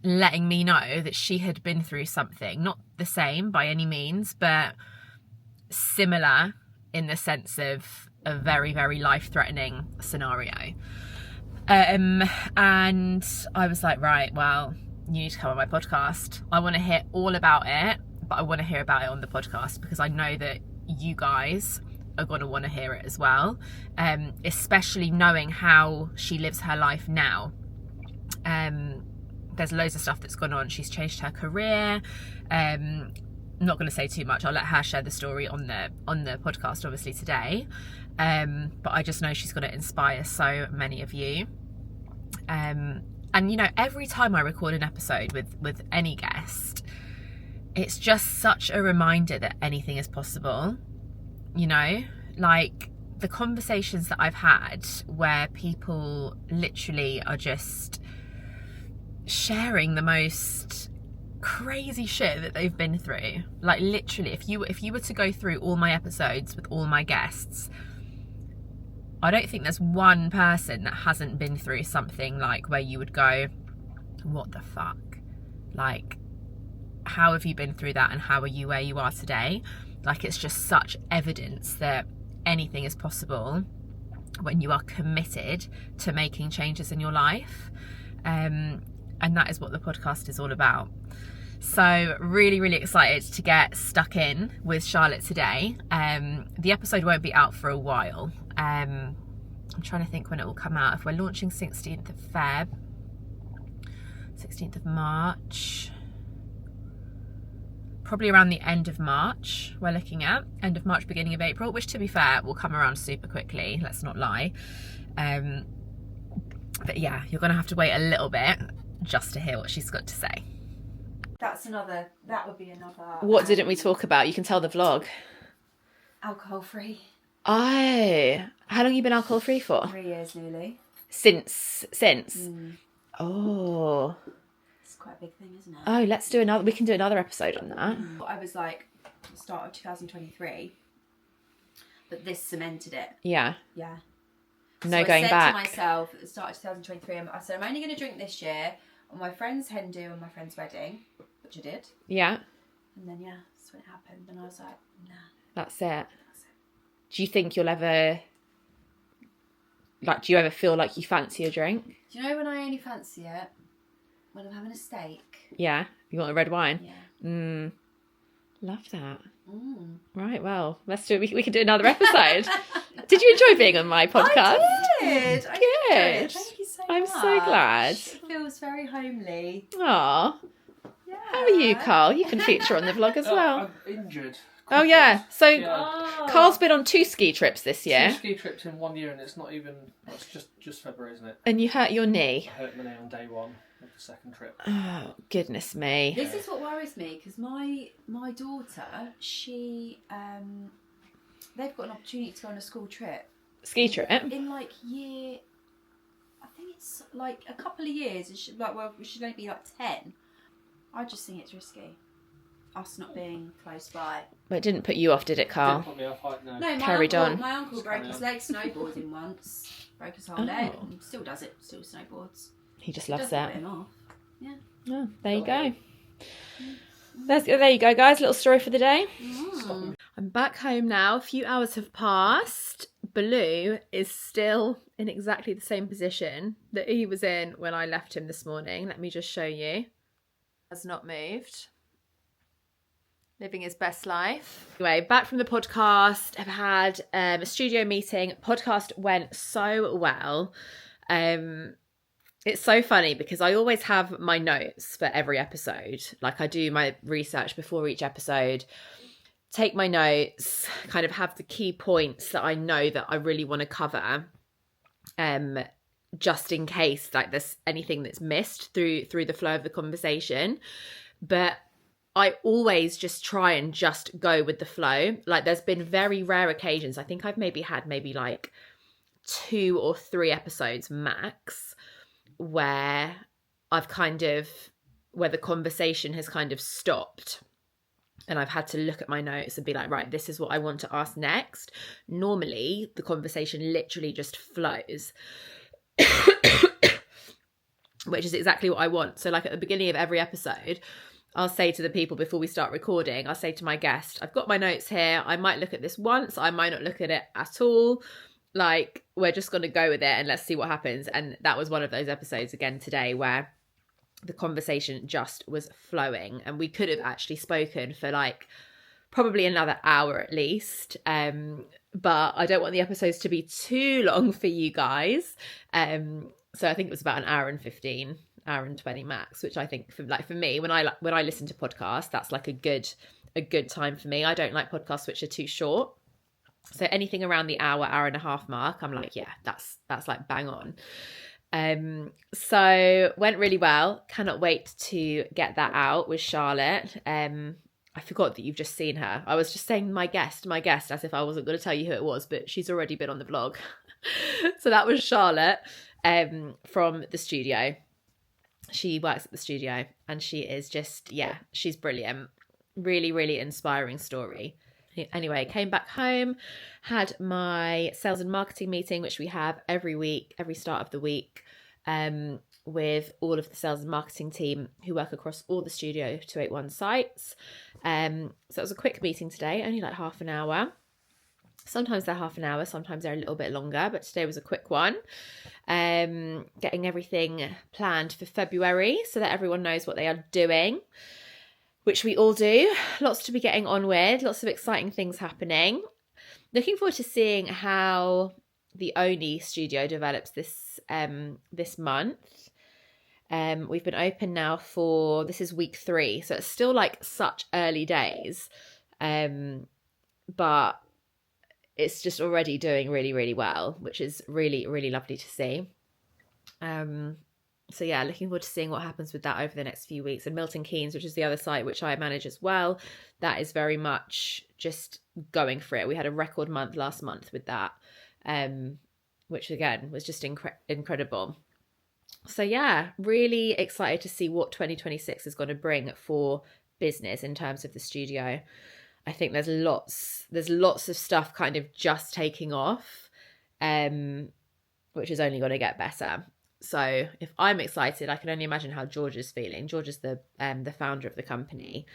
letting me know that she had been through something, not the same by any means, but similar in the sense of a very, very life-threatening scenario. And I was like, right, well, you need to come on my podcast. I want to hear all about it, but I want to hear about it on the podcast because I know that you guys are going to want to hear it as well, especially knowing how she lives her life now. There's loads of stuff that's gone on. She's changed her career. I'm not going to say too much. I'll let her share the story on the podcast, obviously, today. But I just know she's going to inspire so many of you. And, you know, every time I record an episode with any guest, it's just such a reminder that anything is possible. You know, like the conversations that I've had where people literally are just sharing the most crazy shit that they've been through. Like literally, if you were to go through all my episodes with all my guests, I don't think there's one person that hasn't been through something like where you would go, what the fuck? Like, how have you been through that and how are you where you are today? Like, it's just such evidence that anything is possible when you are committed to making changes in your life. And that is what the podcast is all about. So really, really excited to get stuck in with Charlotte today. The episode won't be out for a while. I'm trying to think when it will come out. If we're launching 16th of Feb, 16th of March, probably around the end of March, we're looking at end of March, beginning of April, which to be fair will come around super quickly, let's not lie. But yeah, you're gonna have to wait a little bit just to hear what she's got to say.
That would be another.
What didn't we talk about? You can tell the vlog.
Alcohol free.
Oh, how long have you been alcohol free for?
3 years nearly.
Since. Oh.
It's quite a big thing, isn't it?
Oh, let's do another. We can do another episode on that.
I was like, the start of 2023, but this cemented it.
Yeah.
Yeah.
No
so
going
I said
back.
to myself at the start of 2023, I said, I'm only going to drink this year on my friend's hen do and my friend's wedding, which I did.
Yeah.
And then, yeah, that's when it happened. And I was like, nah.
That's it. Do you think you'll ever, like, do you ever feel like you fancy a drink?
Do you know when I only fancy it? When I'm having a steak.
Yeah. You want a red wine?
Yeah.
Love that.
Mm.
Right, well, let's do it. We can do another episode. Did you enjoy being on my podcast?
I did.
Good.
Thank you so much.
I'm so glad.
It feels very homely.
Aw.
Yeah.
How are you, Carl? You can feature on the vlog as well.
I'm injured.
Oh, yeah. So
Yeah.
Carl's been on 2 ski trips this year.
2 ski trips in 1 year, and it's not even. It's just February, isn't it?
And you hurt your knee.
I hurt my knee on day 1 of the second trip.
Oh, goodness me.
This is what worries me because my daughter, she they've got an opportunity to go on a school trip
Ski trip?
in like year. I think it's like a couple of years. It should we should only be like 10. I just think it's risky. Us not being close by.
But it didn't put you off, did it, Carl?
Didn't put me off, no.
No,
Carried on.
My uncle broke his leg snowboarding once. Broke his whole leg. And still does it. Still snowboards.
He just loves
Doesn't
it.
put him off. Yeah.
Oh, there you go. There you go, guys. Little story for the day. I'm back home now. A few hours have passed. Baloo is still in exactly the same position that he was in when I left him this morning. Let me just show you. Has not moved. Living his best life. Anyway, back from the podcast. I've had a studio meeting. Podcast went so well. It's so funny because I always have my notes for every episode. Like I do my research before each episode, take my notes, kind of have the key points that I know that I really want to cover, just in case like there's anything that's missed through the flow of the conversation. But I always just try and just go with the flow. Like there's been very rare occasions. I think I've maybe had like 2 or 3 episodes max where where the conversation has kind of stopped and I've had to look at my notes and be like, right, this is what I want to ask next. Normally the conversation literally just flows, which is exactly what I want. So like at the beginning of every episode, I'll say to the people before we start recording, I'll say to my guest, I've got my notes here. I might look at this once. I might not look at it at all. Like, we're just going to go with it and let's see what happens. And that was one of those episodes again today where the conversation just was flowing and we could have actually spoken for like probably another hour at least. But I don't want the episodes to be too long for you guys. So I think it was about an hour and 15, hour and 20 max, which I think for me, when I listen to podcasts, that's like a good time for me. I don't like podcasts which are too short. So anything around the hour and a half mark, I'm like, yeah, that's like bang on. So went really well. Cannot wait to get that out with Charlotte. I forgot that you've just seen her. I was just saying my guest, as if I wasn't going to tell you who it was, but she's already been on the vlog. So that was Charlotte from the studio. She works at the studio and she is just, yeah, she's brilliant. Really, really inspiring story. Anyway, came back home, had my sales and marketing meeting, which we have every week, every start of the week, with all of the sales and marketing team who work across all the Studio 281 sites. So it was a quick meeting today, only like half an hour. Sometimes they're half an hour, sometimes they're a little bit longer, but today was a quick one. Getting everything planned for February so that everyone knows what they are doing, which we all do. Lots to be getting on with, lots of exciting things happening. Looking forward to seeing how the Oni studio develops this month. We've been open now for, this is week 3, so it's still like such early days, but it's just already doing really, really well, which is really, really lovely to see. So yeah, looking forward to seeing what happens with that over the next few weeks. And Milton Keynes, which is the other site which I manage as well, that is very much just going for it. We had a record month last month with that, which again was just incredible. So yeah, really excited to see what 2026 is going to bring for business in terms of the studio. I think there's lots of stuff kind of just taking off, which is only going to get better. So if I'm excited, I can only imagine how George is feeling. George is the founder of the company,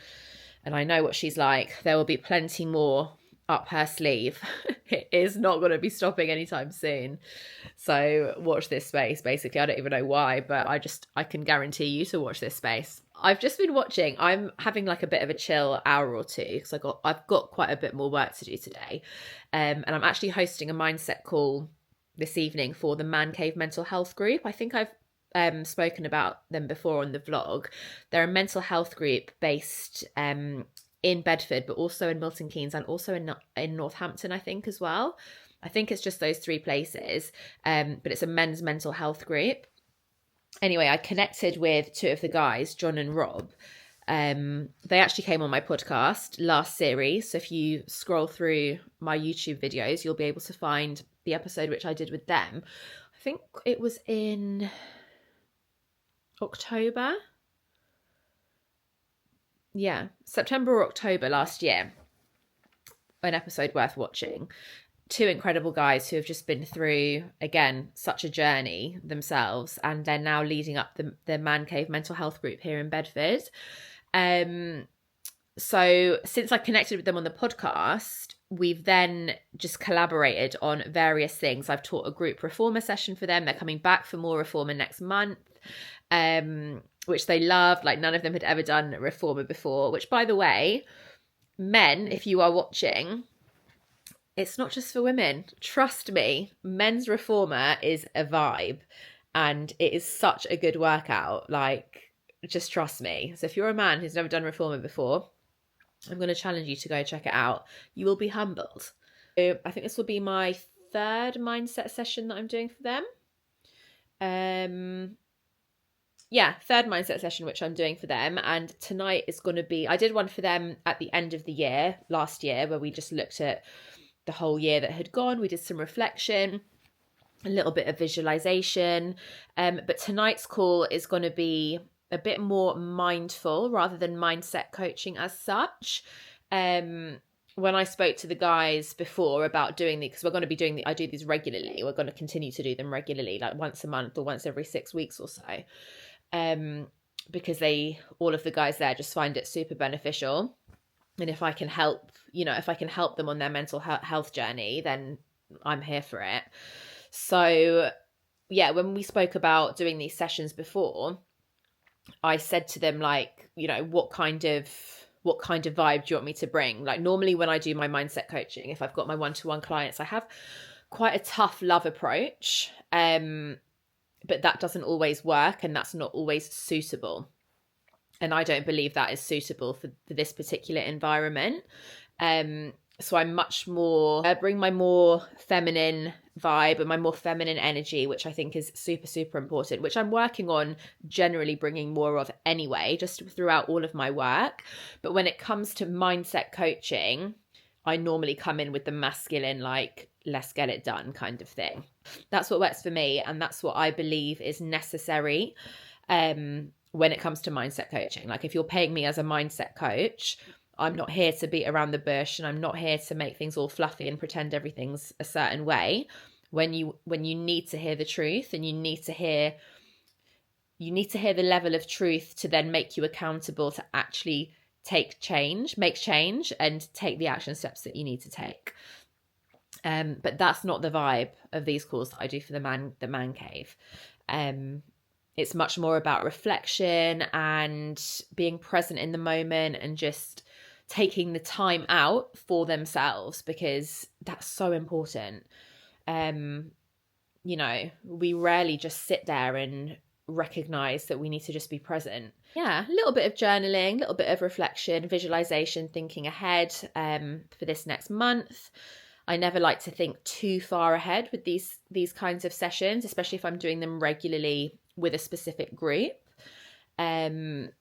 and I know what she's like. There will be plenty more up her sleeve. It is not going to be stopping anytime soon. So watch this space. Basically, I don't even know why, but I can guarantee you to watch this space. I've just been watching. I'm having like a bit of a chill hour or two because I've got quite a bit more work to do today, and I'm actually hosting a mindset call this evening for the Man Cave Mental Health Group. I think I've spoken about them before on the vlog. They're a mental health group based in Bedford, but also in Milton Keynes and also in Northampton, I think, as well. I think it's just those 3 places, but it's a men's mental health group. Anyway, I connected with 2 of the guys, John and Rob. They actually came on my podcast last series. So if you scroll through my YouTube videos, you'll be able to find the episode which I did with them. I think it was in October. Yeah, September or October last year. An episode worth watching. 2 incredible guys who have just been through, again, such a journey themselves, and they're now leading up the Man Cave Mental Health Group here in Bedford. So since I connected with them on the podcast, we've then just collaborated on various things. I've taught a group reformer session for them. They're coming back for more reformer next month, which they loved. Like, none of them had ever done reformer before, which, by the way, men, if you are watching, it's not just for women. Trust me, men's reformer is a vibe and it is such a good workout. Like, just trust me. So if you're a man who's never done reformer before, I'm going to challenge you to go check it out. You will be humbled. So I think this will be my 3rd mindset session that I'm doing for them. 3rd mindset session which I'm doing for them. And tonight is going to be, I did one for them at the end of the year, last year, where we just looked at the whole year that had gone. We did some reflection, a little bit of visualization. But tonight's call is going to be a bit more mindful rather than mindset coaching as such. When I spoke to the guys before about doing because we're going to be doing I do these regularly. We're going to continue to do them regularly, like once a month or once every 6 weeks or so. Because all of the guys there just find it super beneficial. And if I can help them on their mental health journey, then I'm here for it. So yeah, when we spoke about doing these sessions before, I said to them, like, what kind of vibe do you want me to bring? Like, normally when I do my mindset coaching, if I've got my one-to-one clients, I have quite a tough love approach, but that doesn't always work and that's not always suitable. And I don't believe that is suitable for this particular environment. So I'm much more, bring my more feminine vibe and my more feminine energy, which I think is super, super important, which I'm working on generally bringing more of anyway, just throughout all of my work. But when it comes to mindset coaching, I normally come in with the masculine, like, let's get it done kind of thing. That's what works for me. And that's what I believe is necessary when it comes to mindset coaching. Like, if you're paying me as a mindset coach, I'm not here to beat around the bush, and I'm not here to make things all fluffy and pretend everything's a certain way. When you need to hear the truth, and you need to hear the level of truth to then make you accountable to actually make change, and take the action steps that you need to take. But that's not the vibe of these calls that I do for the man cave. It's much more about reflection and being present in the moment, and just taking the time out for themselves, because that's so important. We rarely just sit there and recognize that we need to just be present. Yeah, a little bit of journaling, a little bit of reflection, visualization, thinking ahead for this next month. I never like to think too far ahead with these kinds of sessions, especially if I'm doing them regularly with a specific group. If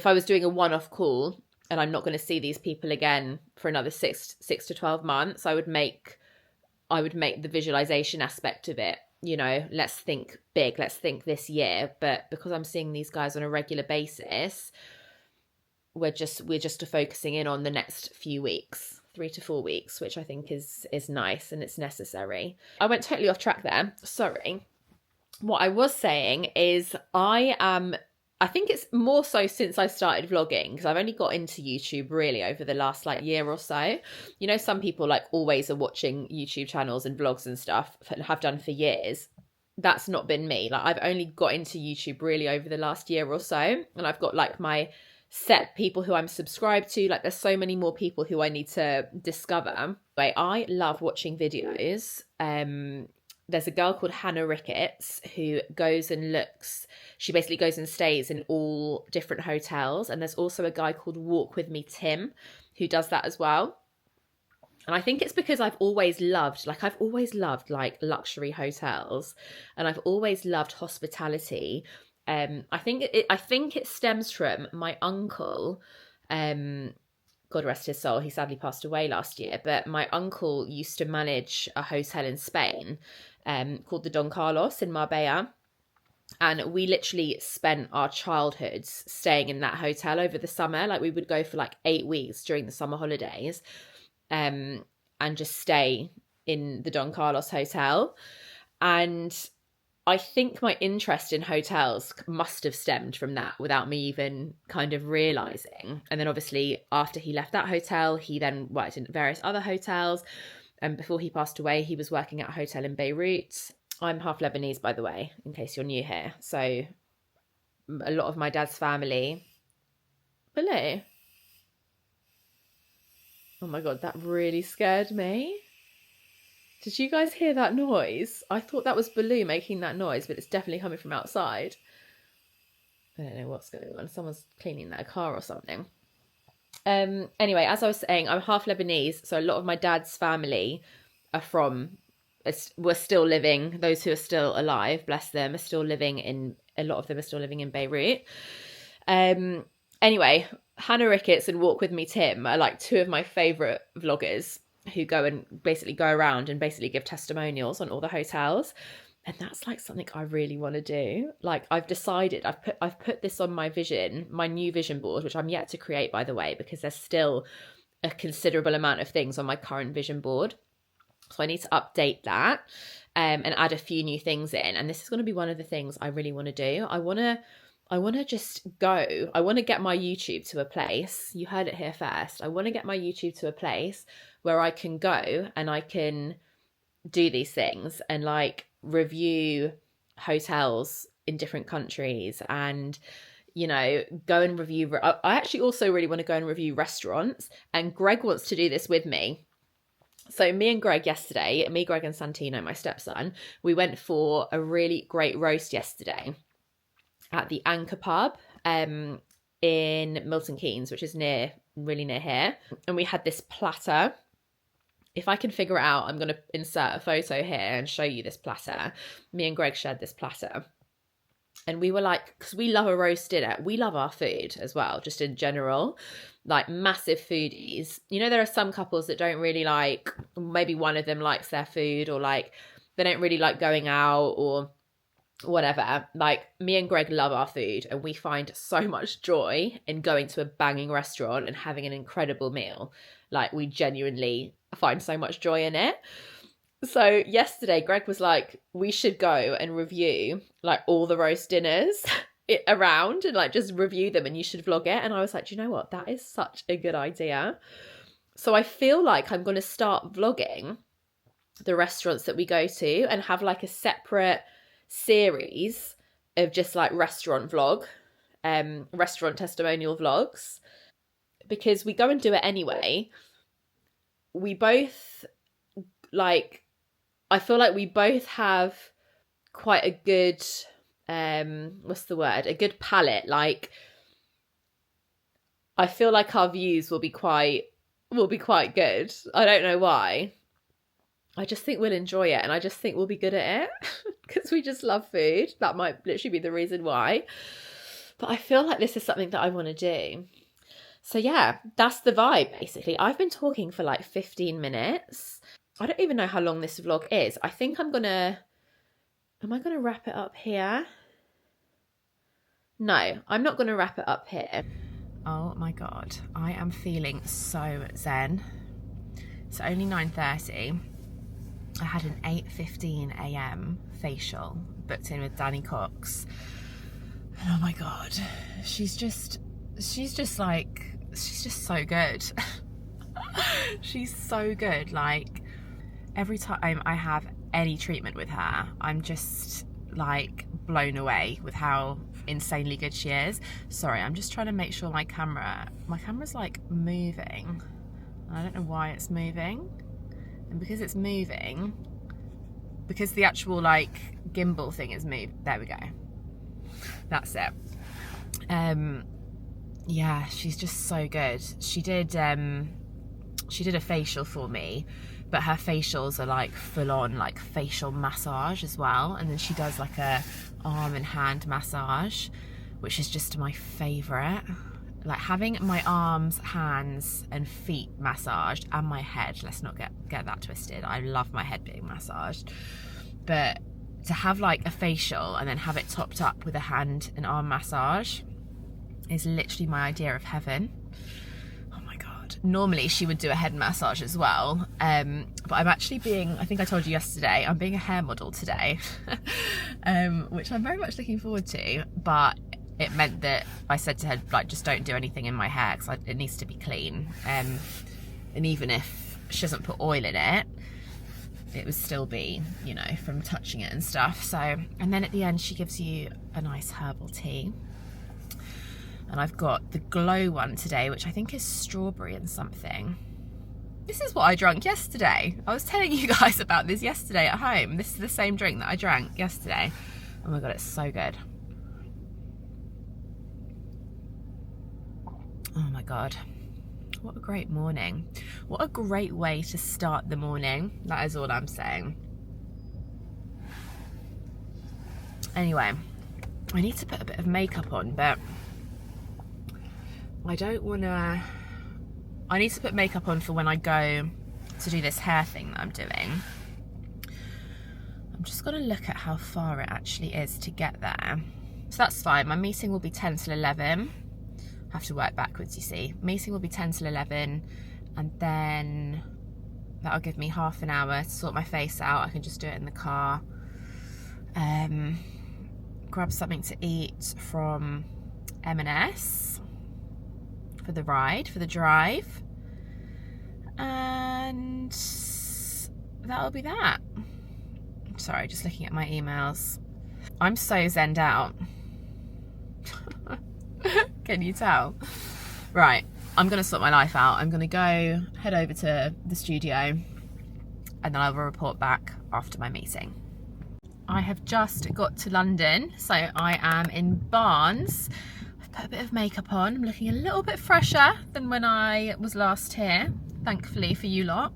I was doing a one-off call and I'm not going to see these people again for another 6 to 12 months, I would make the visualization aspect of it, let's think big, let's think this year. But because I'm seeing these guys on a regular basis, we're just focusing in on the next few weeks, 3 to 4 weeks, which I think is nice, and it's necessary. I went totally off track there. Sorry. What I was saying is I think it's more so since I started vlogging, because I've only got into YouTube really over the last year or so. Some people always are watching YouTube channels and vlogs and stuff, and have done for years. That's not been me. I've only got into YouTube really over the last year or so, and I've got my set people who I'm subscribed to. There's so many more people who I need to discover. I love watching videos. There's a girl called Hannah Ricketts who goes and she basically goes and stays in all different hotels. And there's also a guy called Walk With Me Tim who does that as well. And I think it's because I've always loved luxury hotels, and I've always loved hospitality. I think it stems from my uncle, God rest his soul, he sadly passed away last year, but my uncle used to manage a hotel in Spain called the Don Carlos in Marbella. And we literally spent our childhoods staying in that hotel over the summer. We would go for 8 weeks during the summer holidays and just stay in the Don Carlos hotel. And I think my interest in hotels must have stemmed from that without me even kind of realising. And then obviously after he left that hotel, he then worked in various other hotels. And before he passed away, he was working at a hotel in Beirut. I'm half Lebanese, by the way, in case you're new here. So a lot of my dad's family. Baloo. Oh my God, that really scared me. Did you guys hear that noise? I thought that was Baloo making that noise, but it's definitely coming from outside. I don't know what's going on. Someone's cleaning their car or something. Anyway, as I was saying, I'm half Lebanese, so a lot of my dad's family were still living. Those who are still alive, bless them, are still living in. A lot of them are still living in Beirut. Anyway, Hannah Ricketts and Walk With Me Tim are two of my favourite vloggers who go around and basically give testimonials on all the hotels. And that's something I really want to do. I've decided, I've put this on my new vision board, which I'm yet to create, by the way, because there's still a considerable amount of things on my current vision board. So I need to update that and add a few new things in. And this is going to be one of the things I really want to do. I want to just go. I want to get my YouTube to a place. You heard it here first. I want to get my YouTube to a place where I can go and I can do these things and review hotels in different countries and, go and review. I actually also really want to go and review restaurants, and Greg wants to do this with me. So me and Greg Greg and Santino, my stepson, we went for a really great roast yesterday at the Anchor Pub in Milton Keynes, which is really near here. And we had this platter. if I can figure it out, I'm going to insert a photo here and show you this platter. Me and Greg shared this platter. And we were like, because we love a roast dinner. We love our food as well, just in general. Like massive foodies. You know, there are some couples that don't really like, maybe one of them likes their food, or like they don't really like going out or whatever. Like me and Greg love our food, and we find so much joy in going to a banging restaurant and having an incredible meal. Like we genuinely find so much joy in it. So yesterday Greg was like, we should go and review like all the roast dinners around and like just review them, and you should vlog it. And I was like, do you know what, that is such a good idea. So I feel like I'm going to start vlogging the restaurants that we go to and have like a separate series of just like restaurant testimonial vlogs, because we go and do it anyway. We both like, I feel like we both have quite a good a good palette. Like I feel like our views will be quite good. I don't know why. I just think we'll enjoy it, and I just think we'll be good at it because we just love food. That might literally be the reason why. But I feel like this is something that I want to do. So yeah, that's the vibe basically. I've been talking for like 15 minutes. I don't even know how long this vlog is. I think am I gonna wrap it up here? No, I'm not gonna wrap it up here. Oh my God, I am feeling so zen. It's only 9:30. I had an 8:15 a.m. facial booked in with Danny Cox. And oh my God, she's just so good. She's so good. Like every time I have any treatment with her, I'm just like blown away with how insanely good she is. Sorry, I'm just trying to make sure my camera's like moving. I don't know why it's moving. And because it's moving, because the actual like gimbal thing is moved, there we go. That's it. Yeah, she's just so good. She did a facial for me, but her facials are like full on like facial massage as well. And then she does like a arm and hand massage, which is just my favorite. Like having my arms, hands and feet massaged, and my head, let's not get that twisted. I love my head being massaged, but to have like a facial and then have it topped up with a hand and arm massage is literally my idea of heaven. Oh my God. Normally she would do a head massage as well, but I'm actually I think I told you yesterday, I'm being a hair model today, which I'm very much looking forward to, but it meant that I said to her, like, just don't do anything in my hair because it needs to be clean. And even if she doesn't put oil in it, it would still be, you know, from touching it and stuff. So, and then at the end, she gives you a nice herbal tea. And I've got the Glow one today, which I think is strawberry and something. This is what I drank yesterday. I was telling you guys about this yesterday at home. This is the same drink that I drank yesterday. Oh my God, it's so good. Oh my God, what a great morning. What a great way to start the morning. That is all I'm saying. Anyway, I need to put a bit of makeup on, but I don't want to... I need to put makeup on for when I go to do this hair thing that I'm doing. I'm just going to look at how far it actually is to get there. So that's fine. My meeting will be 10 till 11. Have to work backwards, you see. Meeting will be 10 till 11, and then that'll give me half an hour to sort my face out. I can just do it in the car. Grab something to eat from M&S for the ride, for the drive, and that'll be that. Sorry, just looking at my emails. I'm so zenned out. Can you tell? Right, I'm going to sort my life out. I'm going to go head over to the studio, and then I will report back after my meeting. I have just got to London, so I am in Barnes. I've put a bit of makeup on. I'm looking a little bit fresher than when I was last here. thankfully for you lot.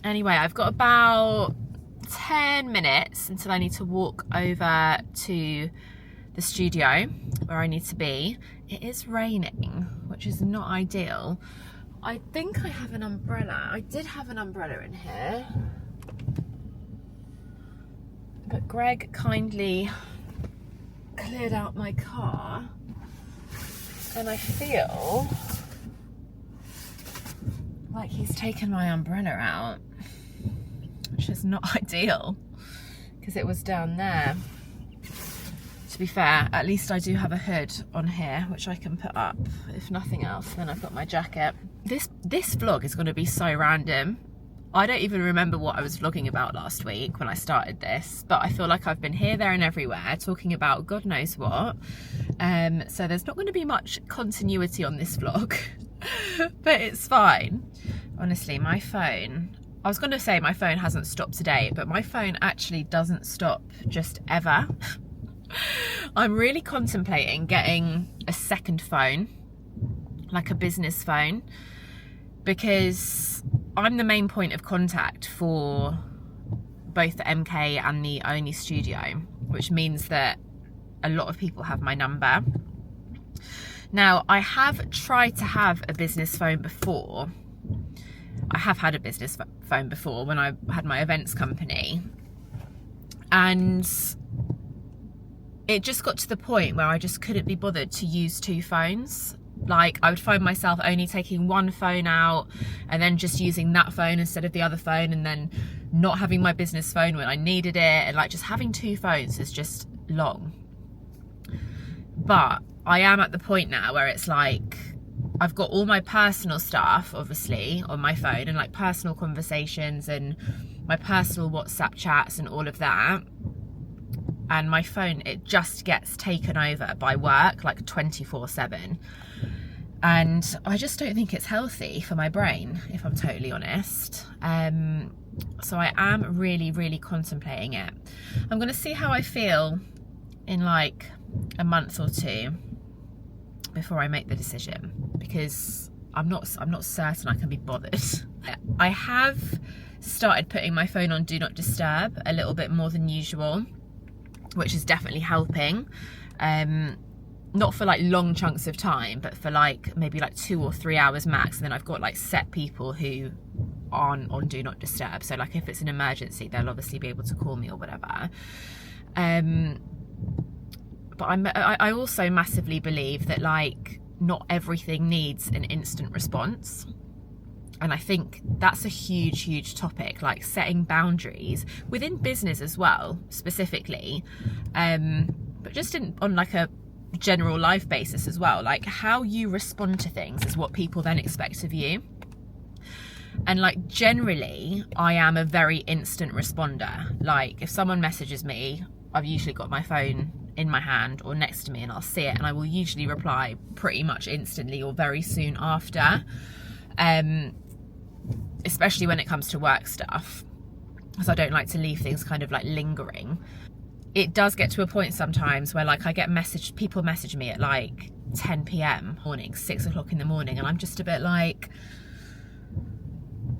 Anyway, I've got about 10 minutes until I need to walk over to the studio where I need to be. It is raining, which is not ideal. I think I have an umbrella. I did have an umbrella in here, but Greg kindly cleared out my car, and I feel like he's taken my umbrella out, which is not ideal because it was down there. To be fair, at least I do have a hood on here which I can put up. If nothing else, then I've got my jacket. This vlog is going to be so random. I don't even remember what I was vlogging about last week when I started this, but I feel like I've been here, there and everywhere talking about God knows what. So there's not going to be much continuity on this vlog, but it's fine. Honestly, my phone, I was going to say my phone hasn't stopped today, but my phone actually doesn't stop just ever. I'm really contemplating getting a second phone, like a business phone, because I'm the main point of contact for both the MK and the Only Studio, which means that a lot of people have my number. Now, I have tried to have a business phone before. I have had a business phone before when I had my events company, and it just got to the point where I just couldn't be bothered to use two phones. Like, I would find myself only taking one phone out and then just using that phone instead of the other phone, and then not having my business phone when I needed it, and like just having two phones is just long. But I am at the point now where it's like I've got all my personal stuff obviously on my phone, and like personal conversations and my personal WhatsApp chats and all of that, and my phone, it just gets taken over by work like 24/7, and I just don't think it's healthy for my brain, if I'm totally honest. So I am really contemplating it. I'm gonna see how I feel in like a month or two before I make the decision, because I'm not certain I can be bothered. I have started putting my phone on Do Not Disturb a little bit more than usual, which is definitely helping. Not for like long chunks of time, but for like maybe like 2 or 3 hours max. And then I've got like set people who aren't on Do Not Disturb, so like if it's an emergency, they'll obviously be able to call me or whatever. But I also massively believe that like not everything needs an instant response. And I think that's a huge topic, like setting boundaries within business as well, specifically, but just on like a general life basis as well. Like how you respond to things is what people then expect of you. And like generally, I am a very instant responder. Like if someone messages me, I've usually got my phone in my hand or next to me, and I'll see it, and I will usually reply pretty much instantly or very soon after. Especially when it comes to work stuff, because I don't like to leave things kind of like lingering. It does get to a point sometimes where like I get people message me at like 10 p.m. morning, 6 o'clock in the morning, and I'm just a bit like,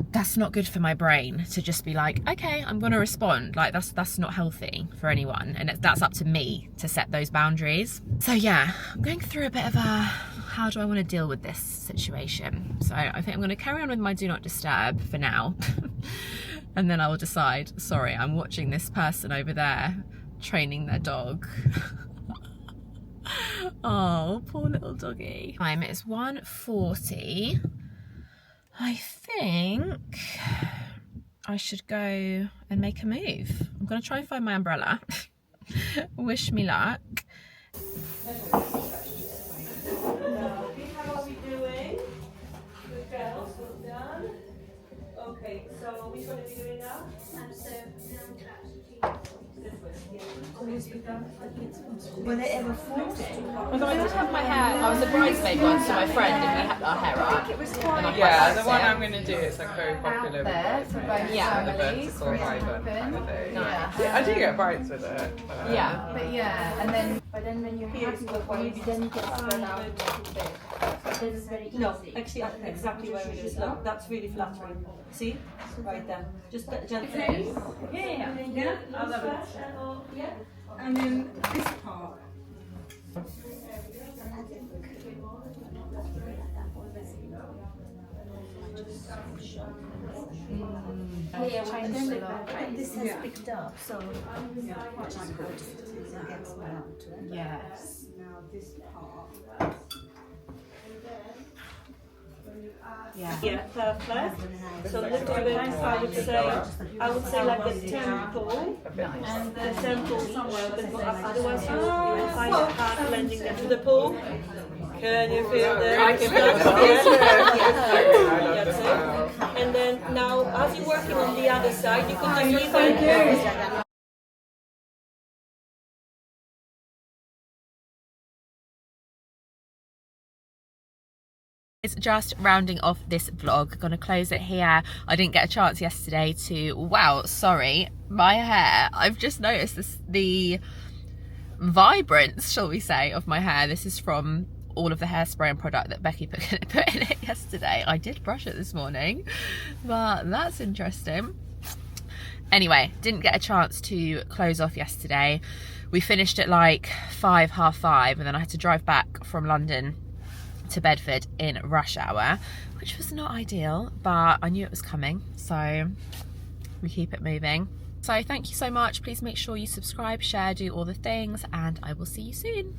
that's not good for my brain to just be like, okay, I'm gonna respond. Like that's not healthy for anyone, and that's up to me to set those boundaries. So yeah, I'm going through a bit of a, how do I want to deal with this situation? So I think I'm going to carry on with my Do Not Disturb for now, and then I will decide. Sorry, I'm watching this person over there training their dog. Oh, poor little doggy. Time is 1:40. I think I should go and make a move. I'm going to try and find my umbrella. Wish me luck.
How are we doing? Good girls, well done. Okay, so which one are we doing now?
So now to actually
This one, yeah.
Were they ever forced?
Although I did have my hair, I was a bridesmaid once to my friend and we had our hair up.
It was quite.
Yeah, the one I'm going to do is like very popular with boys.
Yeah.
The vertical high bun kind of thing.
Yeah.
I do get bites with it.
Yeah.
But yeah, and then when you're happy with waves, then you get spread out a little bit. This is very easy.
No, actually, exactly where it is. Look, that's really flattering. See? Right there. Just gently. Yeah. I love it. Yeah. And then this part.
This has picked up, so
Yes.
Now this part.
Yeah.
Yeah, perfect. So little bit, I would say like the temple, and the temple, otherwise you will find it hard blending them to the pool. Can you feel that?
I can feel it.
That's it. And then now, as you're working on the other side, you can leave it.
It's just rounding off this vlog, gonna close it here. I didn't get a chance yesterday to, wow, sorry, my hair, I've just noticed this, the vibrance, shall we say, of my hair. This is from all of the hairspray and product that Becky put in it yesterday. I did brush it this morning, but that's interesting. Anyway, didn't get a chance to close off yesterday. We finished at like 5, half 5, and then I had to drive back from London to Bedford in rush hour, which was not ideal, but I knew it was coming, so we keep it moving. So thank you so much. Please make sure you subscribe, share, do all the things, and I will see you soon.